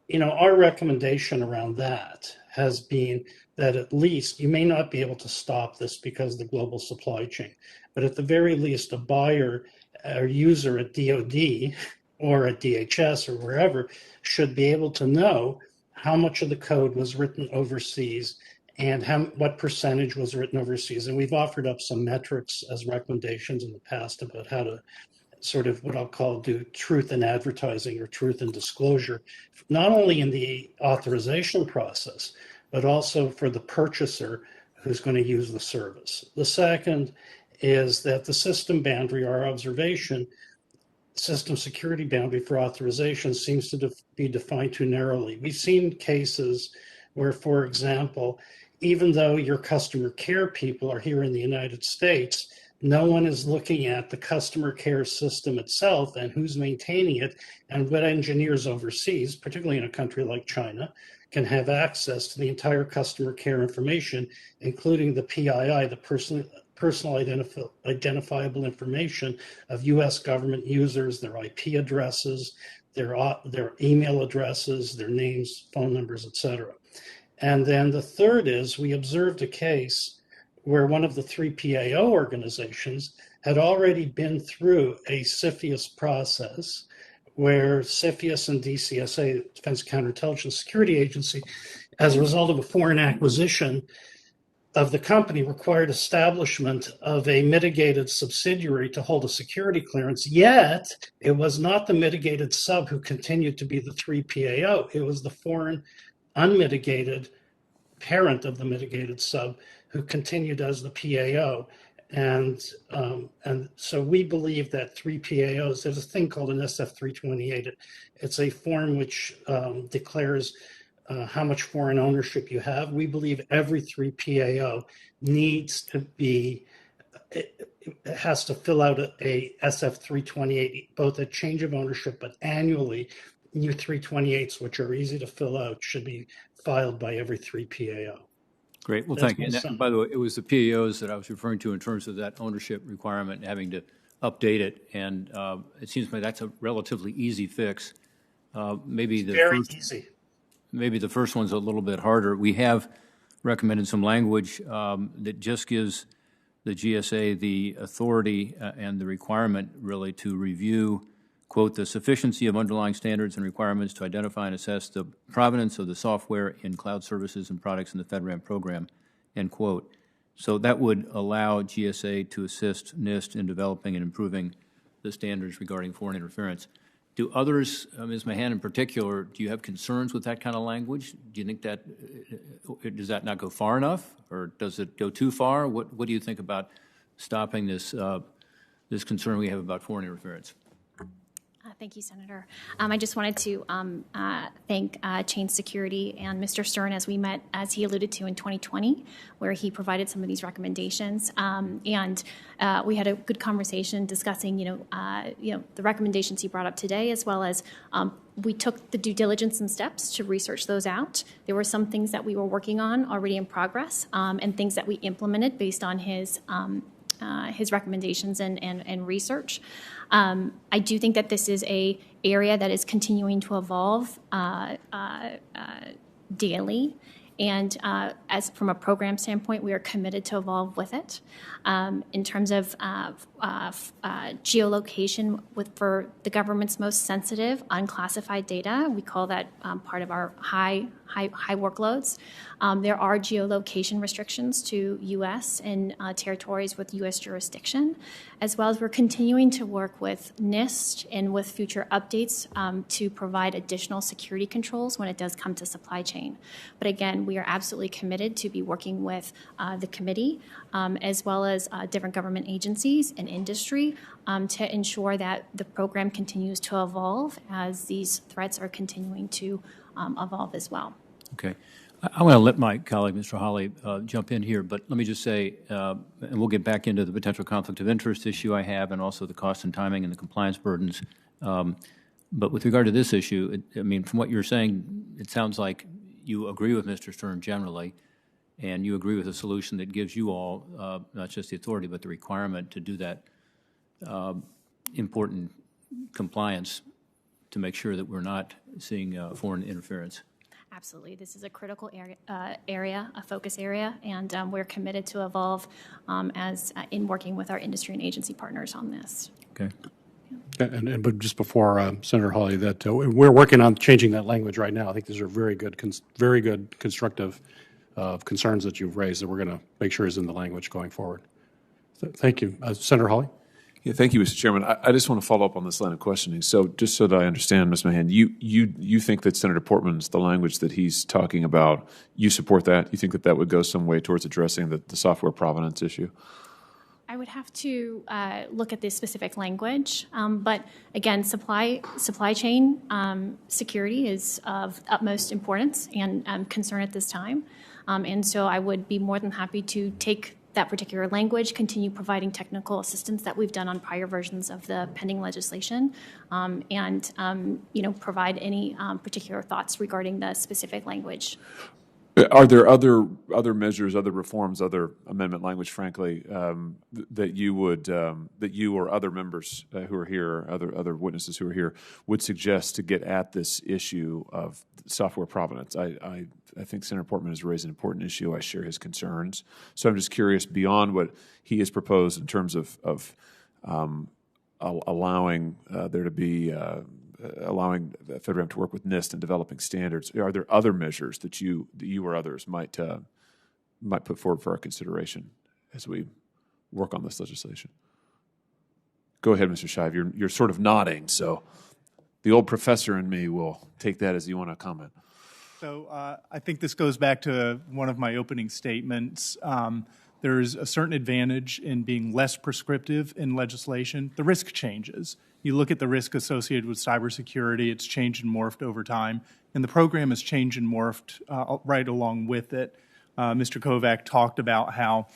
You know, our recommendation around that has been that at least you may not be able to stop this because of the global supply chain, but at the very least, a buyer or user at DoD or at DHS or wherever should be able to know how much of the code was written overseas and what percentage was written overseas. And we've offered up some metrics as recommendations in the past about how to sort of what I'll call do truth in advertising or truth in disclosure, not only in the authorization process, but also for the purchaser who's going to use the service. The second is that the system boundary, our observation, system security boundary for authorization seems to be defined too narrowly. We've seen cases where, for example, even though your customer care people are here in the United States, no one is looking at the customer care system itself and who's maintaining it and what engineers overseas, particularly in a country like China, can have access to the entire customer care information, including the PII, the personal identifiable information of U.S. government users, their IP addresses, their email addresses, their names, phone numbers, etc. And then the third is we observed a case where one of the three PAO organizations had already been through a CFIUS process where CFIUS and DCSA, Defense Counterintelligence Security Agency, as a result of a foreign acquisition of the company, required establishment of a mitigated subsidiary to hold a security clearance, yet it was not the mitigated sub who continued to be the 3PAO. It was the foreign unmitigated parent of the mitigated sub who continued as the PAO. And so we believe that 3PAOs, there's a thing called an SF-328. It's a form which declares how much foreign ownership you have. We believe every 3PAO needs to be, it has to fill out a SF-328, both a change of ownership, but annually, new 328s, which are easy to fill out, should be filed by every 3PAO. Great. Well, thank you. And by the way, it was the PAOs that I was referring to in terms of that ownership requirement, having to update it. And it seems to me that's a relatively easy fix. Maybe the first one's a little bit harder. We have recommended some language that just gives the GSA the authority and the requirement really to review, quote, the sufficiency of underlying standards and requirements to identify and assess the provenance of the software in cloud services and products in the FedRAMP program, end quote. So that would allow GSA to assist NIST in developing and improving the standards regarding foreign interference. Do others, Ms. Mahon in particular, do you have concerns with that kind of language? Do you think that, does that not go far enough, or does it go too far? What do you think about stopping this, this concern we have about foreign interference? Thank you, Senator. I just wanted to thank Chain Security and Mr. Stern as we met, as he alluded to in 2020, where he provided some of these recommendations. And we had a good conversation discussing, the recommendations he brought up today, as well as we took the due diligence and steps to research those out. There were some things that we were working on already in progress, and things that we implemented based on his recommendations and research. I do think that this is an area that is continuing to evolve daily, And as from a program standpoint, we are committed to evolve with it. In terms of geolocation for the government's most sensitive, unclassified data, we call that part of our high workloads. There are geolocation restrictions to U.S. and territories with U.S. jurisdiction, as well as we're continuing to work with NIST and with future updates to provide additional security controls when it does come to supply chain. But again, we are absolutely committed to be working with the committee as well as different government agencies and industry to ensure that the program continues to evolve as these threats are continuing to evolve as well. Okay. I want to let my colleague, Mr. Hawley, jump in here, but let me just say, and we'll get back into the potential conflict of interest issue I have and also the cost and timing and the compliance burdens. But with regard to this issue, I mean, from what you're saying, it sounds like you agree with Mr. Stern generally, and you agree with a solution that gives you all not just the authority, but the requirement to do that important compliance to make sure that we're not seeing foreign interference. Absolutely. This is a critical area, a focus area, and we're committed to evolve in working with our industry and agency partners on this. Okay. But just before Senator Hawley, that we're working on changing that language right now. I think these are very good constructive concerns that you've raised that we're going to make sure is in the language going forward. Thank you. Senator Hawley? Yeah, thank you, Mr. Chairman. I just want to follow up on this line of questioning. So just so that I understand, Ms. Mahon, you think that Senator Portman's, the language that he's talking about, you support that? You think that that would go some way towards addressing the software provenance issue? I would have to look at the specific language, but again, supply chain security is of utmost importance and concern at this time, and so I would be more than happy to take that particular language, continue providing technical assistance that we've done on prior versions of the pending legislation, and provide any particular thoughts regarding the specific language. Are there other measures, other reforms, other amendment language, frankly, that you would that you or other members who are here, other witnesses who are here, would suggest to get at this issue of software provenance? I think Senator Portman has raised an important issue. I share his concerns. So I'm just curious, beyond what he has proposed in terms of allowing there to be allowing FedRAMP to work with NIST in developing standards, are there other measures that you or others might put forward for our consideration as we work on this legislation? Go ahead, Mr. Shive. You're sort of nodding, so the old professor in me will take that as you want to comment. So I think this goes back to one of my opening statements. There's a certain advantage in being less prescriptive in legislation. The risk changes. You look at the risk associated with cybersecurity, it's changed and morphed over time, and the program has changed and morphed right along with it. Mr. Kovac talked about how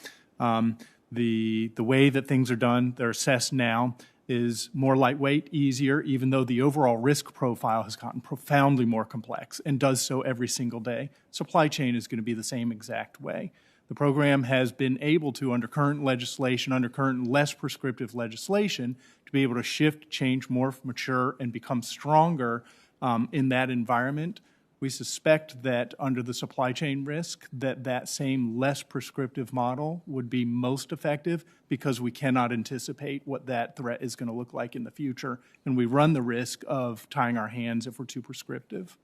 the way that things are done, they're assessed now, is more lightweight, easier, even though the overall risk profile has gotten profoundly more complex and does so every single day. Supply chain is going to be the same exact way. The program has been able to, under current legislation, under current less prescriptive legislation, to be able to shift, change, morph, mature, and become stronger in that environment. We suspect that under the supply chain risk, that same less prescriptive model would be most effective because we cannot anticipate what that threat is going to look like in the future, and we run the risk of tying our hands if we're too prescriptive.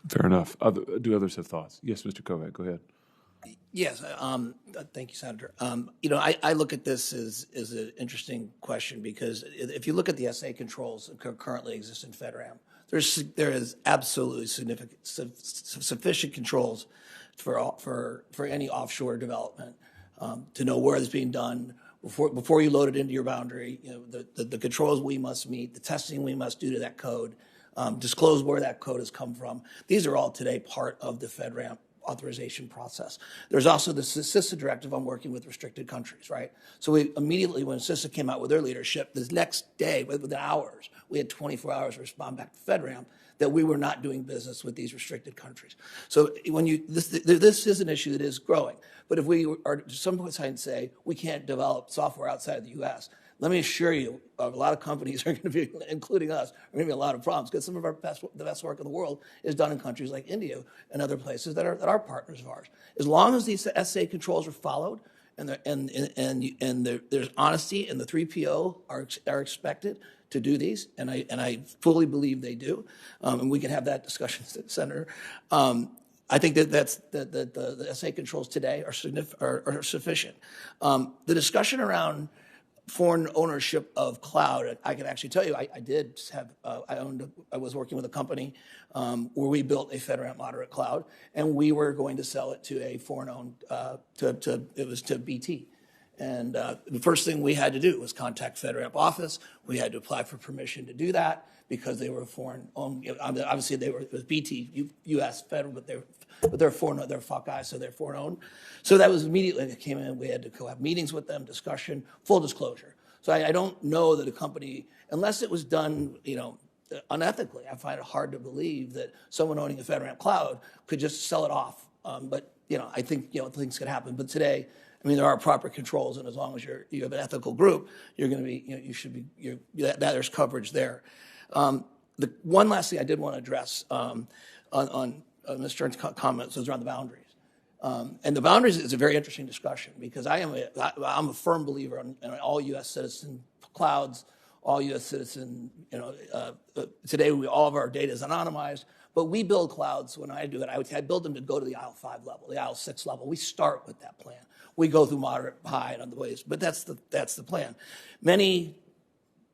Fair enough. Do others have thoughts? Yes, Mr. Kovac, go ahead. Yes, thank you, Senator. I look at this as an interesting question because if you look at the SA controls that currently exist in FedRAMP, there is absolutely sufficient controls for any offshore development to know where it's being done before you load it into your boundary. The controls we must meet, the testing we must do to that code, disclose where that code has come from. These are all today part of the FedRAMP authorization process. There's also the CISA directive on working with restricted countries, right? So we immediately, when CISA came out with their leadership, the next day, within hours, we had 24 hours to respond back to FedRAMP that we were not doing business with these restricted countries. So when this is an issue that is growing, but if we are to some point and say we can't develop software outside of the U.S., let me assure you, a lot of companies are going to be, including us, are going to be a lot of problems because some of the best work in the world is done in countries like India and other places that are partners of ours. As long as these SA controls are followed and there's honesty and the 3PO are expected to do these, and I fully believe they do, and we can have that discussion, Senator. I think that the SA controls today are sufficient. The discussion around foreign ownership of cloud, I can actually tell you, I was working with a company where we built a FedRAMP moderate cloud, and we were going to sell it to a foreign-owned, it was to BT. And the first thing we had to do was contact FedRAMP office. We had to apply for permission to do that because they were foreign-owned. Obviously, it was BT, U.S. federal, but they're foreign, they're fuck guys, so they're foreign-owned. So that was immediately it came in. We had to go have meetings with them, discussion, full disclosure. So I don't know that a company, unless it was done, unethically, I find it hard to believe that someone owning a FedRAMP cloud could just sell it off. But I think things could happen. But today, there are proper controls, and as long as you have an ethical group, you're going to be, you should be, there's coverage there. The one last thing I did want to address on Ms. Stern's comments was around the boundaries. And the boundaries is a very interesting discussion because I'm a firm believer in all U.S. citizen clouds, all U.S. citizen, today all of our data is anonymized, but we build clouds. When I do it, I build them to go to the IL5 level, the IL6 level. We start with that plan. We go through moderate, high, and other ways, but that's the plan. Many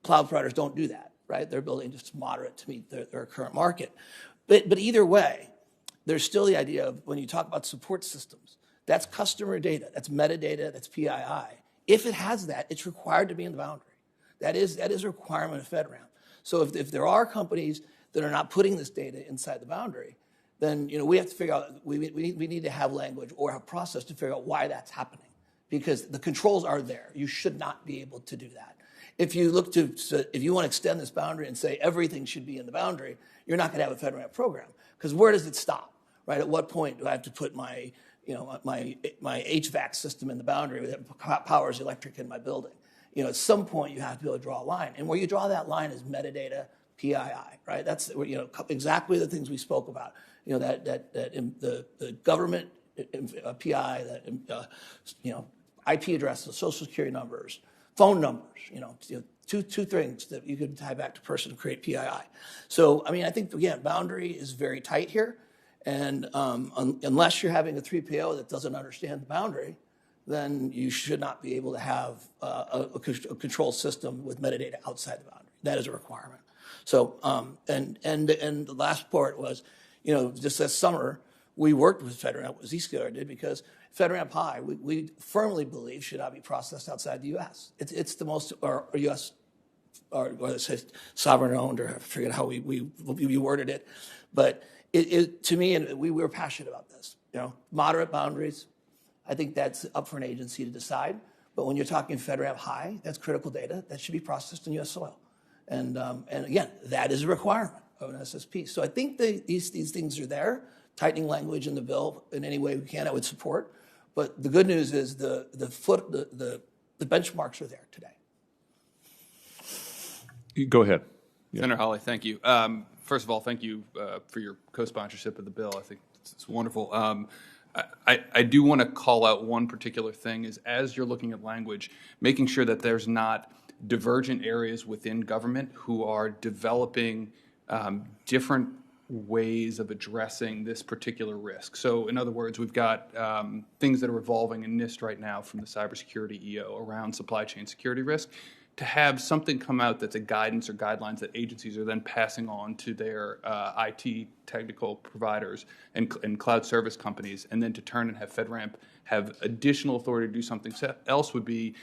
cloud providers don't do that, right? They're building just moderate to meet their current market. But either way, there's still the idea of when you talk about support systems, that's customer data, that's metadata, that's PII. If it has that, it's required to be in the boundary. That is a requirement of FedRAMP. So if there are companies that are not putting this data inside the boundary, then we have to figure out, we need to have language or a process to figure out why that's happening. Because the controls are there. You should not be able to do that. If you want to extend this boundary and say everything should be in the boundary, you're not going to have a FedRAMP program. Because where does it stop, right? At what point do I have to put my HVAC system in the boundary that powers electric in my building? At some point you have to be able to draw a line. And where you draw that line is metadata, PII, right? That's exactly the things we spoke about. The government PI, IP addresses, social security numbers, phone numbers, two things that you could tie back to person to create PII. So, I think, again, boundary is very tight here. And unless you're having a 3PO that doesn't understand the boundary, then you should not be able to have a control system with metadata outside the boundary. That is a requirement. So, and the last part was, just this summer, we worked with FedRAMP, as Zscaler did, because FedRAMP High, we firmly believe should not be processed outside the U.S. It's the most, or U.S., or whether it says sovereign-owned, or I forget how we worded it. But to me, and we were passionate about this, moderate boundaries, I think that's up for an agency to decide. But when you're talking FedRAMP High, that's critical data that should be processed in U.S. soil. And again, that is a requirement of an SSP. So I think these things are there. Tightening language in the bill in any way we can, I would support. But the good news is the benchmarks are there today. Go ahead. Yeah. Senator Hawley, thank you. First of all, thank you for your co-sponsorship of the bill. I think it's wonderful. I do want to call out one particular thing is as you're looking at language, making sure that there's not divergent areas within government who are developing different ways of addressing this particular risk. So in other words, we've got things that are evolving in NIST right now from the cybersecurity EO around supply chain security risk. To have something come out that's a guidance or guidelines that agencies are then passing on to their IT technical providers and cloud service companies, and then to turn and have FedRAMP have additional authority to do something else would be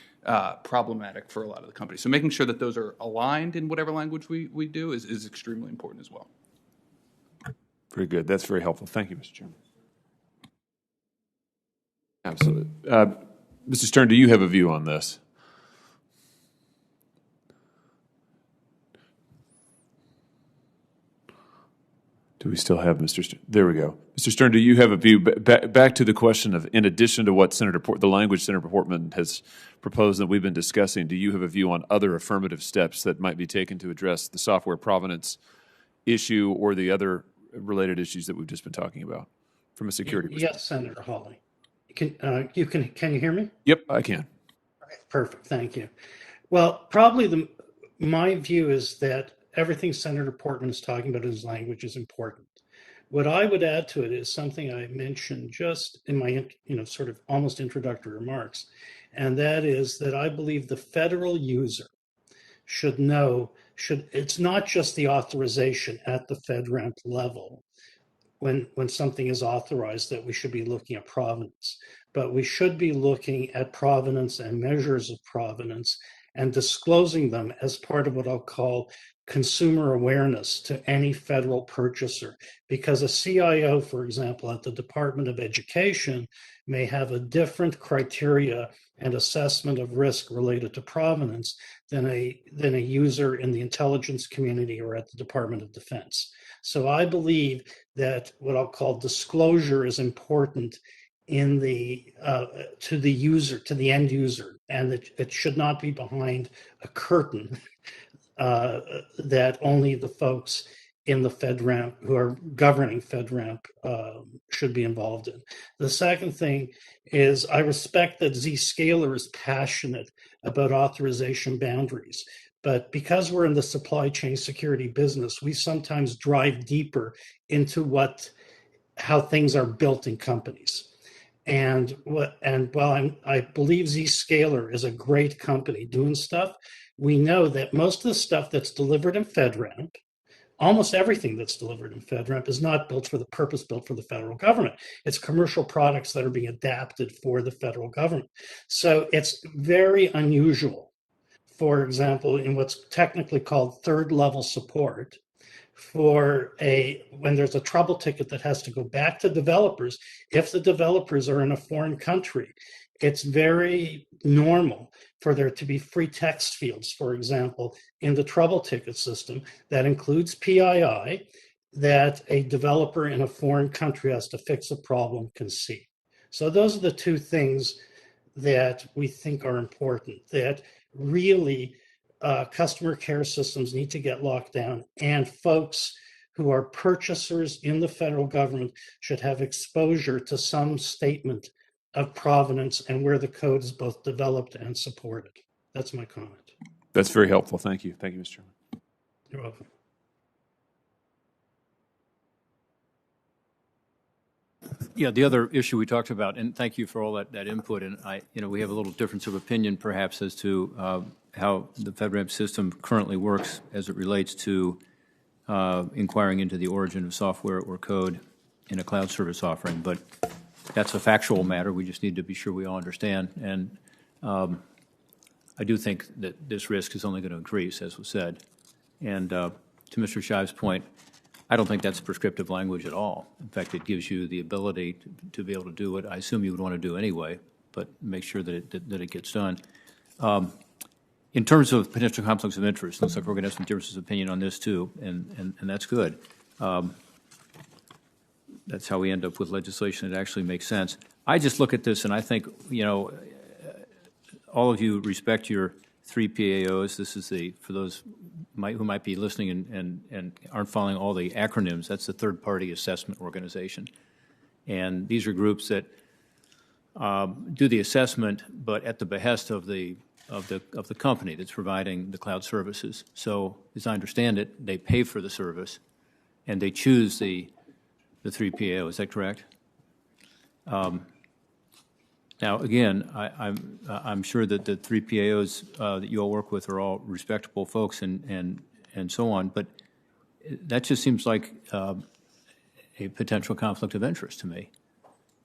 problematic for a lot of the companies. So making sure that those are aligned in whatever language we do is extremely important as well. Very good. That's very helpful. Thank you, Mr. Chairman. Absolutely. Mr. Stern, do you have a view on this? Do we still have Mr. Stern? There we go. Mr. Stern, do you have a view, back to the question of, in addition to what the language Senator Portman has proposed that we've been discussing, do you have a view on other affirmative steps that might be taken to address the software provenance issue or the other related issues that we've just been talking about from a security perspective? Yes, Senator Hawley. Can you hear me? Yep, I can. Perfect, thank you. Well, probably my view is that everything Senator Portman is talking about in his language is important. What I would add to it is something I mentioned just in my, sort of almost introductory remarks, and that is that I believe the federal user should know, it's not just the authorization at the FedRAMP level when something is authorized that we should be looking at provenance, but we should be looking at provenance and measures of provenance and disclosing them as part of what I'll call consumer awareness to any federal purchaser. Because a CIO, for example, at the Department of Education may have a different criteria and assessment of risk related to provenance than a user in the intelligence community or at the Department of Defense. So I believe that what I'll call disclosure is important in to the user, to the end user, and that it should not be behind a curtain that only the folks in the FedRAMP who are governing FedRAMP should be involved in. The second thing is I respect that Zscaler is passionate about authorization boundaries, but because we're in the supply chain security business, we sometimes drive deeper into how things are built in companies. And while I believe Zscaler is a great company doing stuff, we know that most of the stuff that's delivered in FedRAMP, almost everything that's delivered in FedRAMP is not built for the federal government. It's commercial products that are being adapted for the federal government. So it's very unusual, for example, in what's technically called third level support, when there's a trouble ticket that has to go back to developers, if the developers are in a foreign country, it's very normal for there to be free text fields, for example, in the trouble ticket system that includes PII that a developer in a foreign country has to fix a problem can see. So those are the two things that we think are important, that really customer care systems need to get locked down, and folks who are purchasers in the federal government should have exposure to some statement of provenance and where the code is both developed and supported. That's my comment. That's very helpful. Thank you. Thank you, Mr. Chairman. You're welcome. Yeah, the other issue we talked about, and thank you for all that input, and we have a little difference of opinion perhaps as to how the FedRAMP system currently works as it relates to inquiring into the origin of software or code in a cloud service offering. But that's a factual matter. We just need to be sure we all understand. And I do think that this risk is only going to increase, as was said. And to Mr. Shive's point, I don't think that's prescriptive language at all. In fact, it gives you the ability to be able to do what I assume you would want to do anyway, but make sure that it gets done. In terms of potential conflicts of interest, looks like we're going to have some differences of opinion on this too, and that's good. That's how we end up with legislation that actually makes sense. I just look at this and I think, all of you respect your 3 PAOs. This is for those who might be listening and aren't following all the acronyms, that's the third-party assessment organization. And these are groups that do the assessment, but at the behest of the company that's providing the cloud services. So, as I understand it, they pay for the service, and they choose the 3 PAO. Is that correct? Now, again, I'm sure that the 3 PAOs that you all work with are all respectable folks and so on, but that just seems like a potential conflict of interest to me.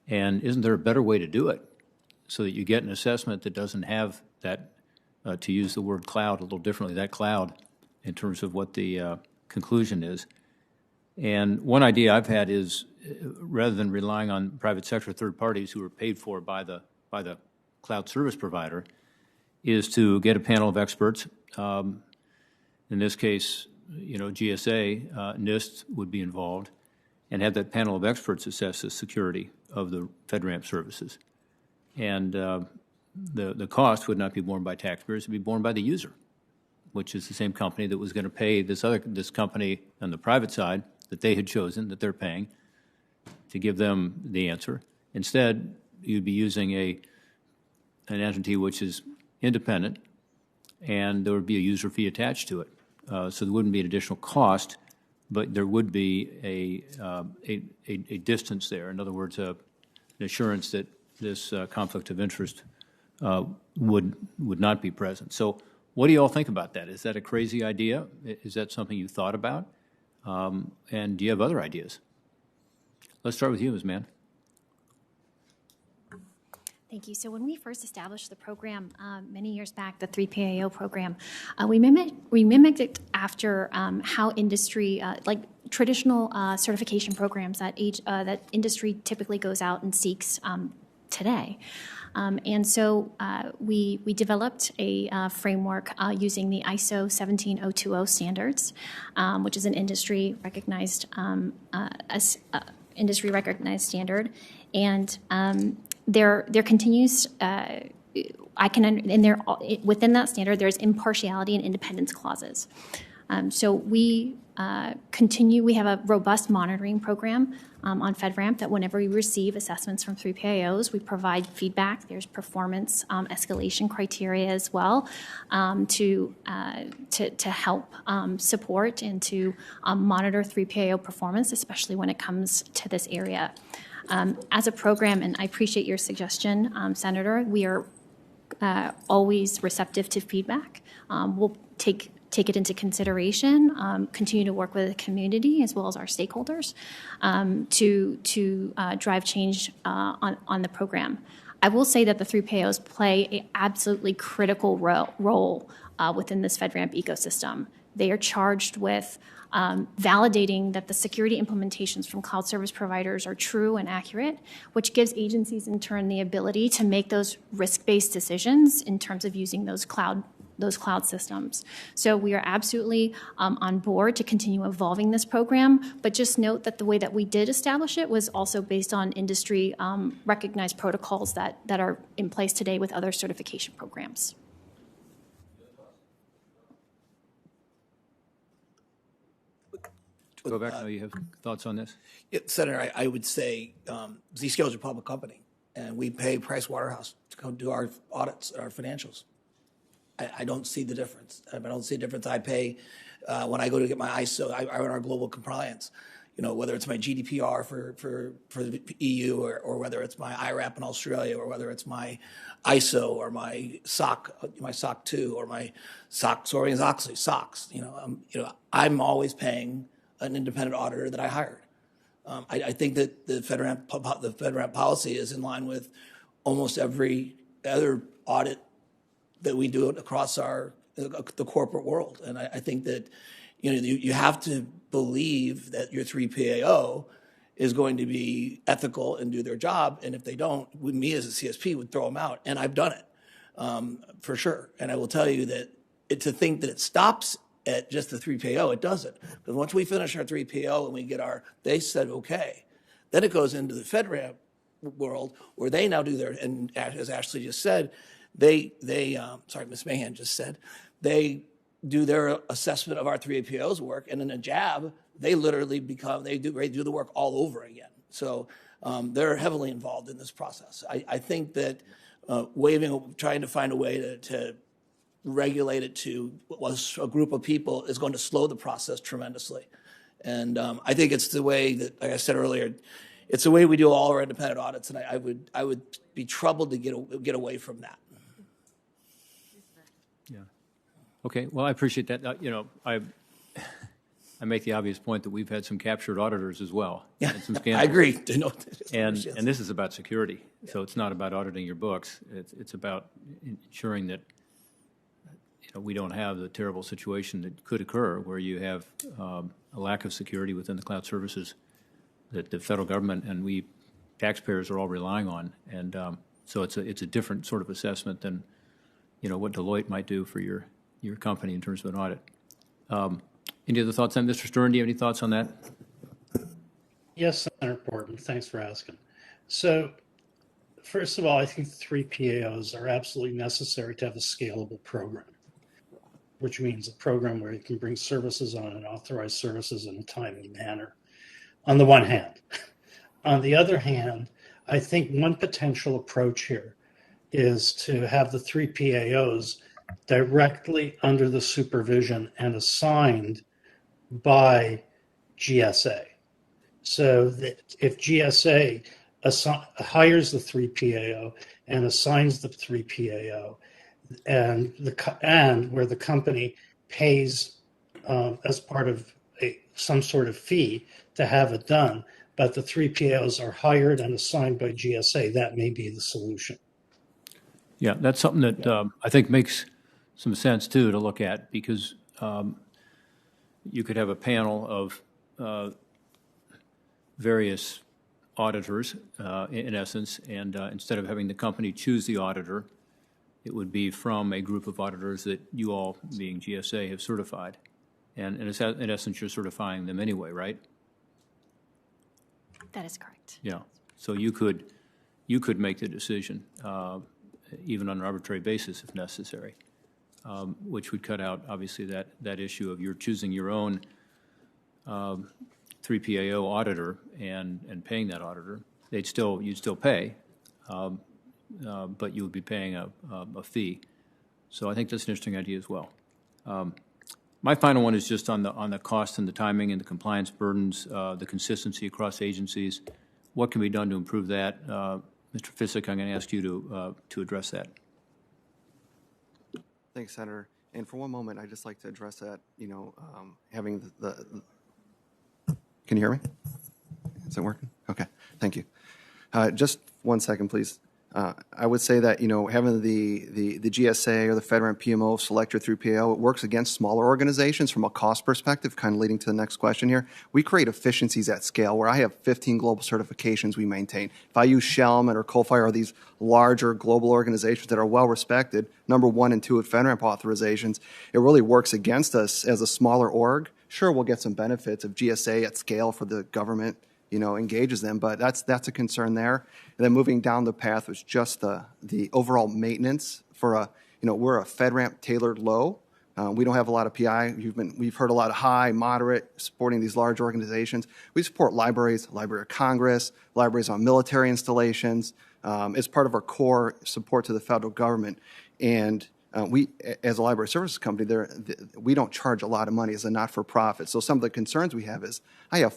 And isn't there a better way to do it so that you get an assessment that doesn't have that, to use the word cloud a little differently, that cloud in terms of what the conclusion is? And one idea I've had is, rather than relying on private sector third parties who are paid for by the cloud service provider, is to get a panel of experts. In this case, GSA, NIST would be involved, and have that panel of experts assess the security of the FedRAMP services. And the cost would not be borne by taxpayers, it would be borne by the user, which is the same company that was going to pay this company on the private side that they had chosen, that they're paying, to give them the answer. Instead, you'd be using an entity which is independent, and there would be a user fee attached to it. So there wouldn't be an additional cost, but there would be a distance there. In other words, an assurance that this conflict of interest would not be present. So what do you all think about that? Is that a crazy idea? Is that something you thought about? And do you have other ideas? Let's start with you, Ms. Mann. Thank you. So when we first established the program many years back, the 3PAO program, we mimicked it after how industry, like traditional certification programs that industry typically goes out and seeks today. And so we developed a framework using the ISO 17020 standards, which is an industry recognized standard, and there continues. Within that standard, there's impartiality and independence clauses. So we continue. We have a robust monitoring program on FedRAMP that whenever we receive assessments from 3PAOs, we provide feedback. There's performance escalation criteria as well to help support and to monitor 3PAO performance, especially when it comes to this area. As a program, and I appreciate your suggestion, Senator, we are always receptive to feedback. We'll take it into consideration, continue to work with the community as well as our stakeholders to drive change on the program. I will say that the 3PAOs play an absolutely critical role within this FedRAMP ecosystem. They are charged with validating that the security implementations from cloud service providers are true and accurate, which gives agencies in turn the ability to make those risk-based decisions in terms of using those cloud systems. So we are absolutely on board to continue evolving this program, but just note that the way that we did establish it was also based on industry recognized protocols that are in place today with other certification programs. Go back. Now you have thoughts on this? Yeah, Senator, I would say Zscaler is a public company, and we pay Pricewaterhouse to come do our audits, our financials. I don't see the difference. I don't see a difference. I pay when I go to get my ISO. I run our global compliance. Whether it's my GDPR for the EU or whether it's my IRAP in Australia or whether it's my ISO or my SOC 2 or my SOC Sarbanes-Oxley SOX. I'm always paying an independent auditor that I hired. I think that the FedRAMP policy is in line with almost every other audit that we do across the corporate world. And I think that you have to believe that your 3PAO is going to be ethical and do their job. And if they don't, me as a CSP would throw them out. And I've done it for sure. And I will tell you that to think that it stops at just the 3PAO, it doesn't. Because once we finish our 3PAO and we get they said okay, then it goes into the FedRAMP world where they now do their, and as Ashley just said, Ms. Mahon just said, they do their assessment of our 3PAO's work, and in a jab, they literally they do the work all over again. So they're heavily involved in this process. I think that trying to find a way to regulate it to was a group of people is going to slow the process tremendously. And I think it's the way that, like I said earlier, it's the way we do all our independent audits, and I would be troubled to get away from that. Yeah. Okay. Well, I appreciate that. I make the obvious point that we've had some captured auditors as well. Yeah, and some I agree. And this is about security, so it's not about auditing your books. It's about ensuring that we don't have the terrible situation that could occur where you have a lack of security within the cloud services that the federal government and we taxpayers are all relying on. And so it's a different sort of assessment than what Deloitte might do for your company in terms of an audit. Any other thoughts on Mr. Stern? Do you have any thoughts on that? Yes, Senator Portman, thanks for asking. So, first of all, I think the three PAOs are absolutely necessary to have a scalable program, which means a program where you can bring services on and authorize services in a timely manner, on the one hand. On the other hand, I think one potential approach here is to have the three PAOs directly under the supervision and assigned by GSA. So that if GSA hires the three PAO and assigns the three PAO, and where the company pays as part of some sort of fee to have it done, but the three PAOs are hired and assigned by GSA, that may be the solution. Yeah, that's something that I think makes some sense, too, to look at, because you could have a panel of various auditors, in essence, and instead of having the company choose the auditor, it would be from a group of auditors that you all, being GSA, have certified. And in essence, you're certifying them anyway, right? That is correct. Yeah. So you could make the decision, even on an arbitrary basis if necessary, which would cut out, obviously, that issue of you're choosing your own 3PAO auditor and paying that auditor. You'd still pay, but you would be paying a fee. So I think that's an interesting idea as well. My final one is just on the cost and the timing and the compliance burdens, the consistency across agencies. What can be done to improve that? Mr. Fisk, I'm going to ask you to address that. Thanks, Senator. And for one moment, I'd just like to address that, having can you hear me? Is it working? Okay, thank you. Just 1 second, please. I would say that, having the GSA or the FedRAMP PMO select your 3PAO, it works against smaller organizations from a cost perspective, kind of leading to the next question here. We create efficiencies at scale where I have 15 global certifications we maintain. If I use Shellman or Coalfire or these larger global organizations that are well respected, number 1 and 2 at FedRAMP authorizations, it really works against us as a smaller org. Sure, we'll get some benefits of GSA at scale for the government, engages them, but that's a concern there. And then moving down the path was just the overall maintenance for we're a FedRAMP tailored low. We don't have a lot of PI. We've heard a lot of high, moderate, supporting these large organizations. We support libraries, Library of Congress, libraries on military installations, as part of our core support to the federal government. And we, as a library services company, we don't charge a lot of money as a not-for-profit. So some of the concerns we have is I have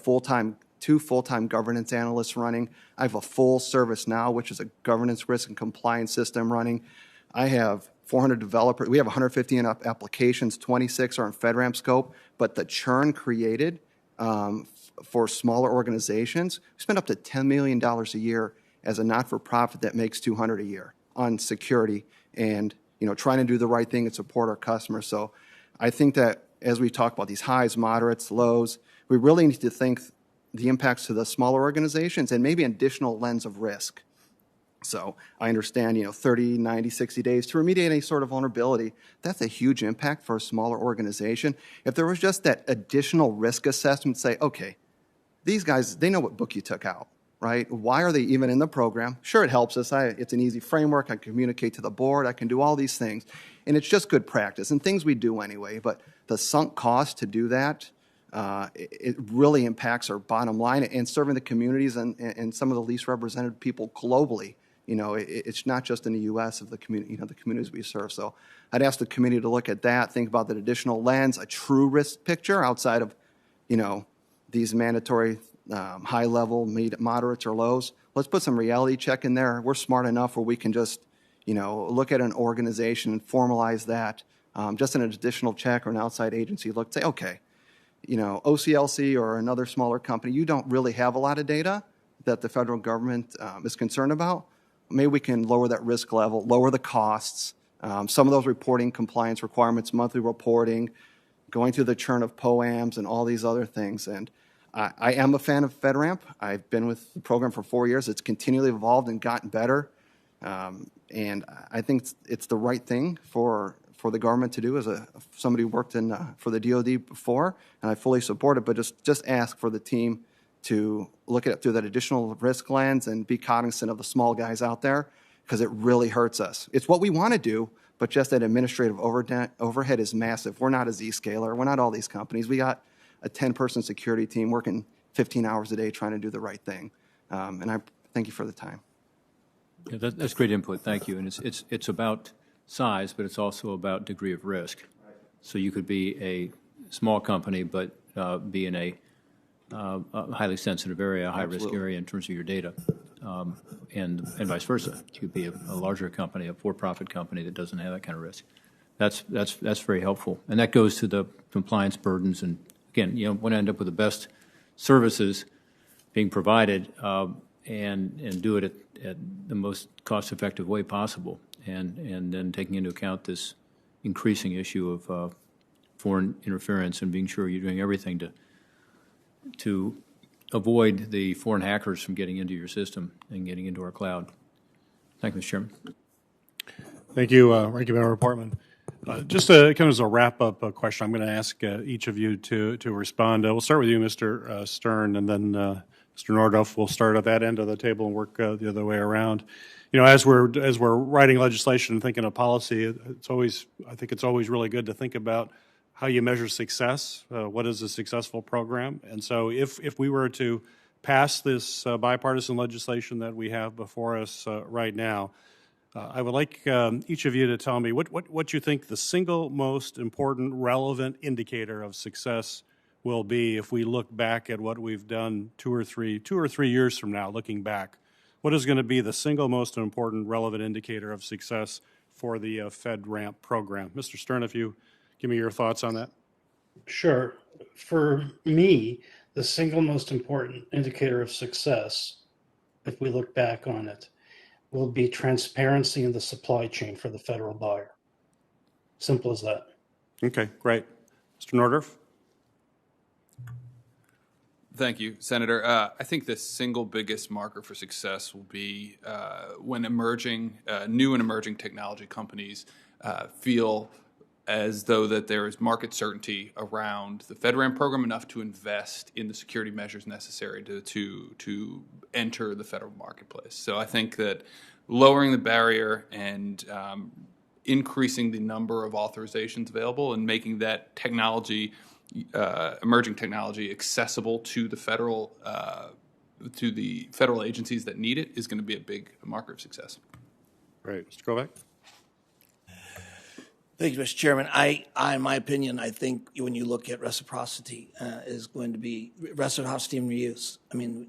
two full-time governance analysts running. I have a full ServiceNow, which is a governance risk and compliance system running. I have 400 developers. We have 150 applications, 26 are in FedRAMP scope, but the churn created for smaller organizations, we spend up to $10 million a year as a not-for-profit that makes $200 a year on security and trying to do the right thing and support our customers. So I think that as we talk about these highs, moderates, lows, we really need to think the impacts to the smaller organizations and maybe an additional lens of risk. So I understand, 30, 90, 60 days to remediate any sort of vulnerability. That's a huge impact for a smaller organization. If there was just that additional risk assessment, say, okay, these guys, they know what book you took out, right? Why are they even in the program? Sure, it helps us. It's an easy framework. I can communicate to the board. I can do all these things. And it's just good practice and things we do anyway. But the sunk cost to do that, it really impacts our bottom line and serving the communities and some of the least represented people globally. It's not just in the U.S. of the community, the communities we serve. So I'd ask the committee to look at that, think about that additional lens, a true risk picture outside of, these mandatory high level, moderates or lows. Let's put some reality check in there. We're smart enough where we can just, look at an organization and formalize that. Just an additional check or an outside agency look, say, okay, OCLC or another smaller company, you don't really have a lot of data that the federal government is concerned about. Maybe we can lower that risk level, lower the costs. Some of those reporting compliance requirements, monthly reporting, going through the churn of POAMs and all these other things. And I am a fan of FedRAMP. I've been with the program for 4 years. It's continually evolved and gotten better. And I think it's the right thing for the government to do as somebody who worked for the DOD before, and I fully support it, but just ask for the team to look at it through that additional risk lens and be cognizant of the small guys out there, because it really hurts us. It's what we want to do, but just that administrative overhead is massive. We're not a Zscaler. We're not all these companies. We got a 10-person security team working 15 hours a day trying to do the right thing. And I thank you for the time. Yeah, that's great input. Thank you. And it's about size, but it's also about degree of risk. So you could be a small company, but be in a highly sensitive area, a high-risk area in terms of your data, and vice versa. You could be a larger company, a for-profit company that doesn't have that kind of risk. That's very helpful, and that goes to the compliance burdens. And again, you want to end up with the best services being provided, and do it at the most cost-effective way possible, and then taking into account this increasing issue of foreign interference and being sure you're doing everything to avoid the foreign hackers from getting into your system and getting into our cloud. Thank you, Mr. Chairman. Thank you, Ranking Member Portman. Just kind of as a wrap-up question, I'm going to ask each of you to respond. We'll start with you, Mr. Stern, and then Mr. Norderf will start at that end of the table and work the other way around. You know, as we're writing legislation and thinking of policy, I think it's always really good to think about how you measure success. What is a successful program? And so, if we were to pass this bipartisan legislation that we have before us right now, I would like each of you to tell me what you think the single most important relevant indicator of success will be if we look back at what we've done 2 or 3 years from now, looking back. What is going to be the single most important relevant indicator of success for the FedRAMP program? Mr. Stern, if you give me your thoughts on that. Sure. For me, the single most important indicator of success, if we look back on it, will be transparency in the supply chain for the federal buyer. Simple as that. Okay, great. Mr. Norderf? Thank you, Senator. I think the single biggest marker for success will be when new and emerging technology companies feel as though that there is market certainty around the FedRAMP program enough to invest in the security measures necessary to enter the federal marketplace. So I think that lowering the barrier and increasing the number of authorizations available and making that technology, emerging technology, accessible to the federal agencies that need it is going to be a big marker of success. Great. Mr. Kovac? Thank you, Mr. Chairman. In my opinion, I think when you look at reciprocity, is going to be reciprocity and reuse. I mean,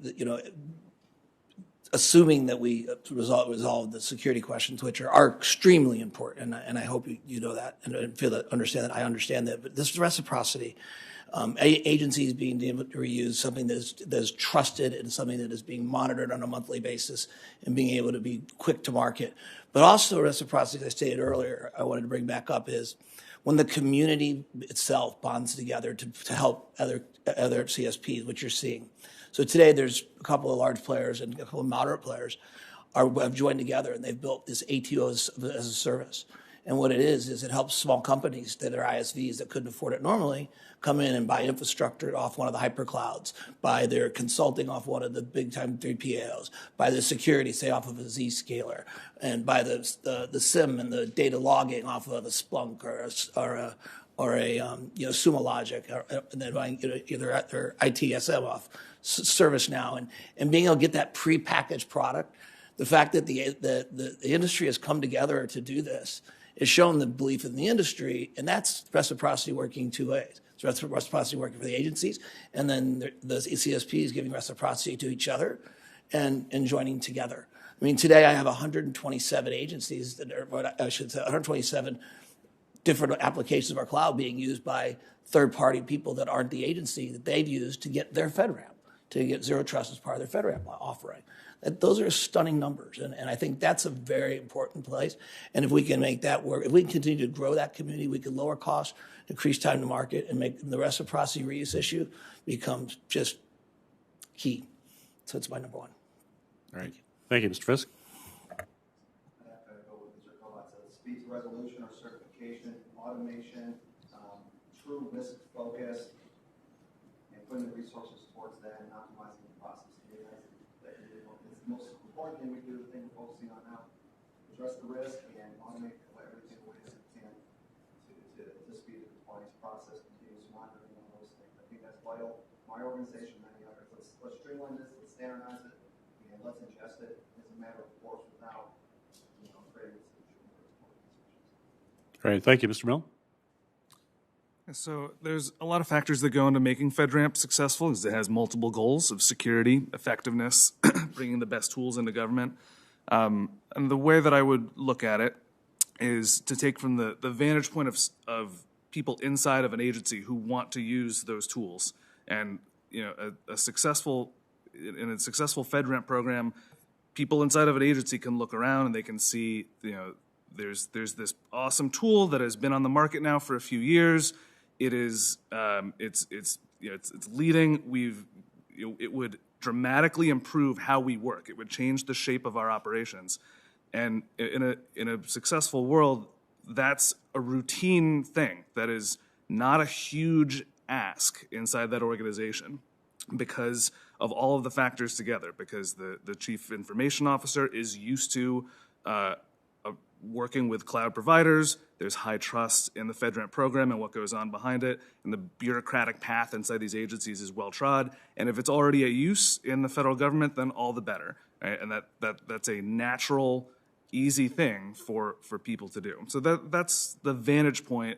assuming that we resolve the security questions, which are extremely important, and I hope you know that and feel that, understand that. I understand that, but this reciprocity, agencies being able to reuse something that is trusted and something that is being monitored on a monthly basis, and being able to be quick to market. But also reciprocity, as I stated earlier, I wanted to bring back up, is when the community itself bonds together to help other CSPs, which you're seeing. So today there's a couple of large players and a couple of moderate players have joined together, and they've built this ATO as a service. And what it is it helps small companies that are ISVs that couldn't afford it normally come in and buy infrastructure off one of the hyperclouds, buy their consulting off one of the big-time 3PLs, buy the security, say, off of a Zscaler, and buy the SIM and the data logging off of a Splunk or a Sumo Logic, and then buying either at their ITSM off ServiceNow, and being able to get that prepackaged product. The fact that the industry has come together to do this is shown the belief in the industry, and that's reciprocity working 2 ways. It's reciprocity working for the agencies, and then the CSPs giving reciprocity to each other and joining together. I mean, today I have 127 agencies that are, I should say, 127 different applications of our cloud being used by third-party people that aren't the agency that they've used to get their FedRAMP, to get Zero Trust as part of their FedRAMP offering. Those are stunning numbers, and I think that's a very important place. And if we can make that work, if we can continue to grow that community, we can lower costs, increase time to market, and make the reciprocity reuse issue becomes just key. So it's my number one. All right. Thank you, Mr. Fisk. I have to go with Mr. Kovac. Speed to resolution or certification, automation, true risk focus, and putting the resources towards that and optimizing the process. It's the most important thing we do, the thing we're focusing on now. Address the risk and automate everything we can to speed the compliance process, continuous monitoring, and all those things. I think that's vital. My organization, many others. Let's streamline this, let's standardize it, and let's ingest it as a matter of course without creating this issue. Great. Thank you, Mr. Mill. So there's a lot of factors that go into making FedRAMP successful, because it has multiple goals of security, effectiveness, bringing the best tools into government. And the way that I would look at it is to take from the vantage point of people inside of an agency who want to use those tools. And a successful FedRAMP program, people inside of an agency can look around and they can see there's this awesome tool that has been on the market now for a few years. It is it's leading. It would dramatically improve how we work. It would change the shape of our operations. And in a successful world, that's a routine thing. That is not a huge ask inside that organization because of all of the factors together, because the chief information officer is used to working with cloud providers. There's high trust in the FedRAMP program and what goes on behind it, and the bureaucratic path inside these agencies is well trod. And if it's already at use in the federal government, then all the better. Right? And that's a natural, easy thing for people to do. So that's the vantage point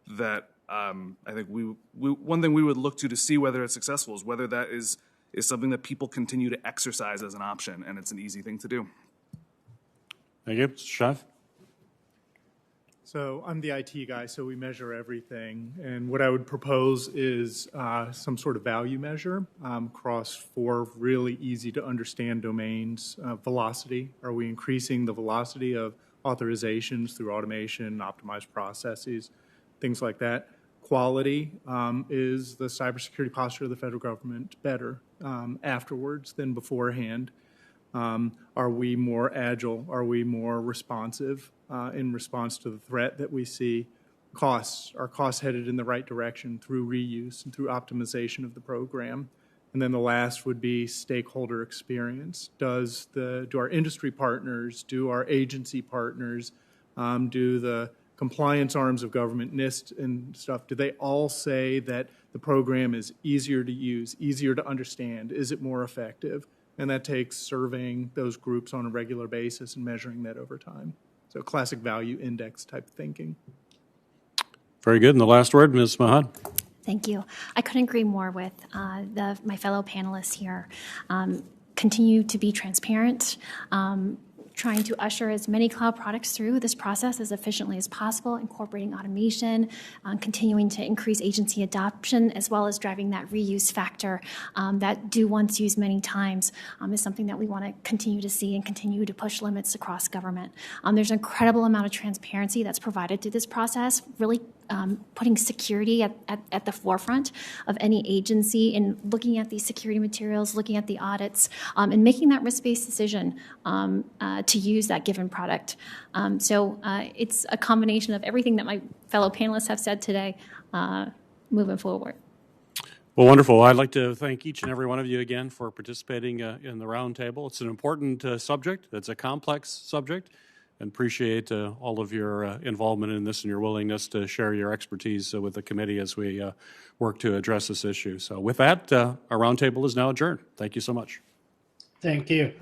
that I think one thing we would look to see whether it's successful is whether that is something that people continue to exercise as an option, and it's an easy thing to do. Thank you. Mr. Shive? So I'm the IT guy, so we measure everything. And what I would propose is some sort of value measure across 4 really easy to understand domains. Velocity, are we increasing the velocity of authorizations through automation, optimized processes, things like that? Quality, is the cybersecurity posture of the federal government better afterwards than beforehand? Are we more agile? Are we more responsive in response to the threat that we see? Costs, are costs headed in the right direction through reuse and through optimization of the program? And then the last would be stakeholder experience. Do our industry partners, do our agency partners, do the compliance arms of government, NIST and stuff, do they all say that the program is easier to use, easier to understand? Is it more effective? And that takes surveying those groups on a regular basis and measuring that over time. So classic value index type thinking. Very good. And the last word, Ms. Mahon. Thank you. I couldn't agree more with my fellow panelists here. Continue to be transparent, trying to usher as many cloud products through this process as efficiently as possible, incorporating automation, continuing to increase agency adoption, as well as driving that reuse factor that do once used many times is something that we want to continue to see and continue to push limits across government. There's an incredible amount of transparency that's provided through this process, really putting security at the forefront of any agency in looking at these security materials, looking at the audits, and making that risk-based decision to use that given product. So it's a combination of everything that my fellow panelists have said today moving forward. Well, wonderful. I'd like to thank each and every one of you again for participating in the roundtable. It's an important subject. It's a complex subject. And appreciate all of your involvement in this and your willingness to share your expertise with the committee as we work to address this issue. So with that, our roundtable is now adjourned. Thank you so much. Thank you.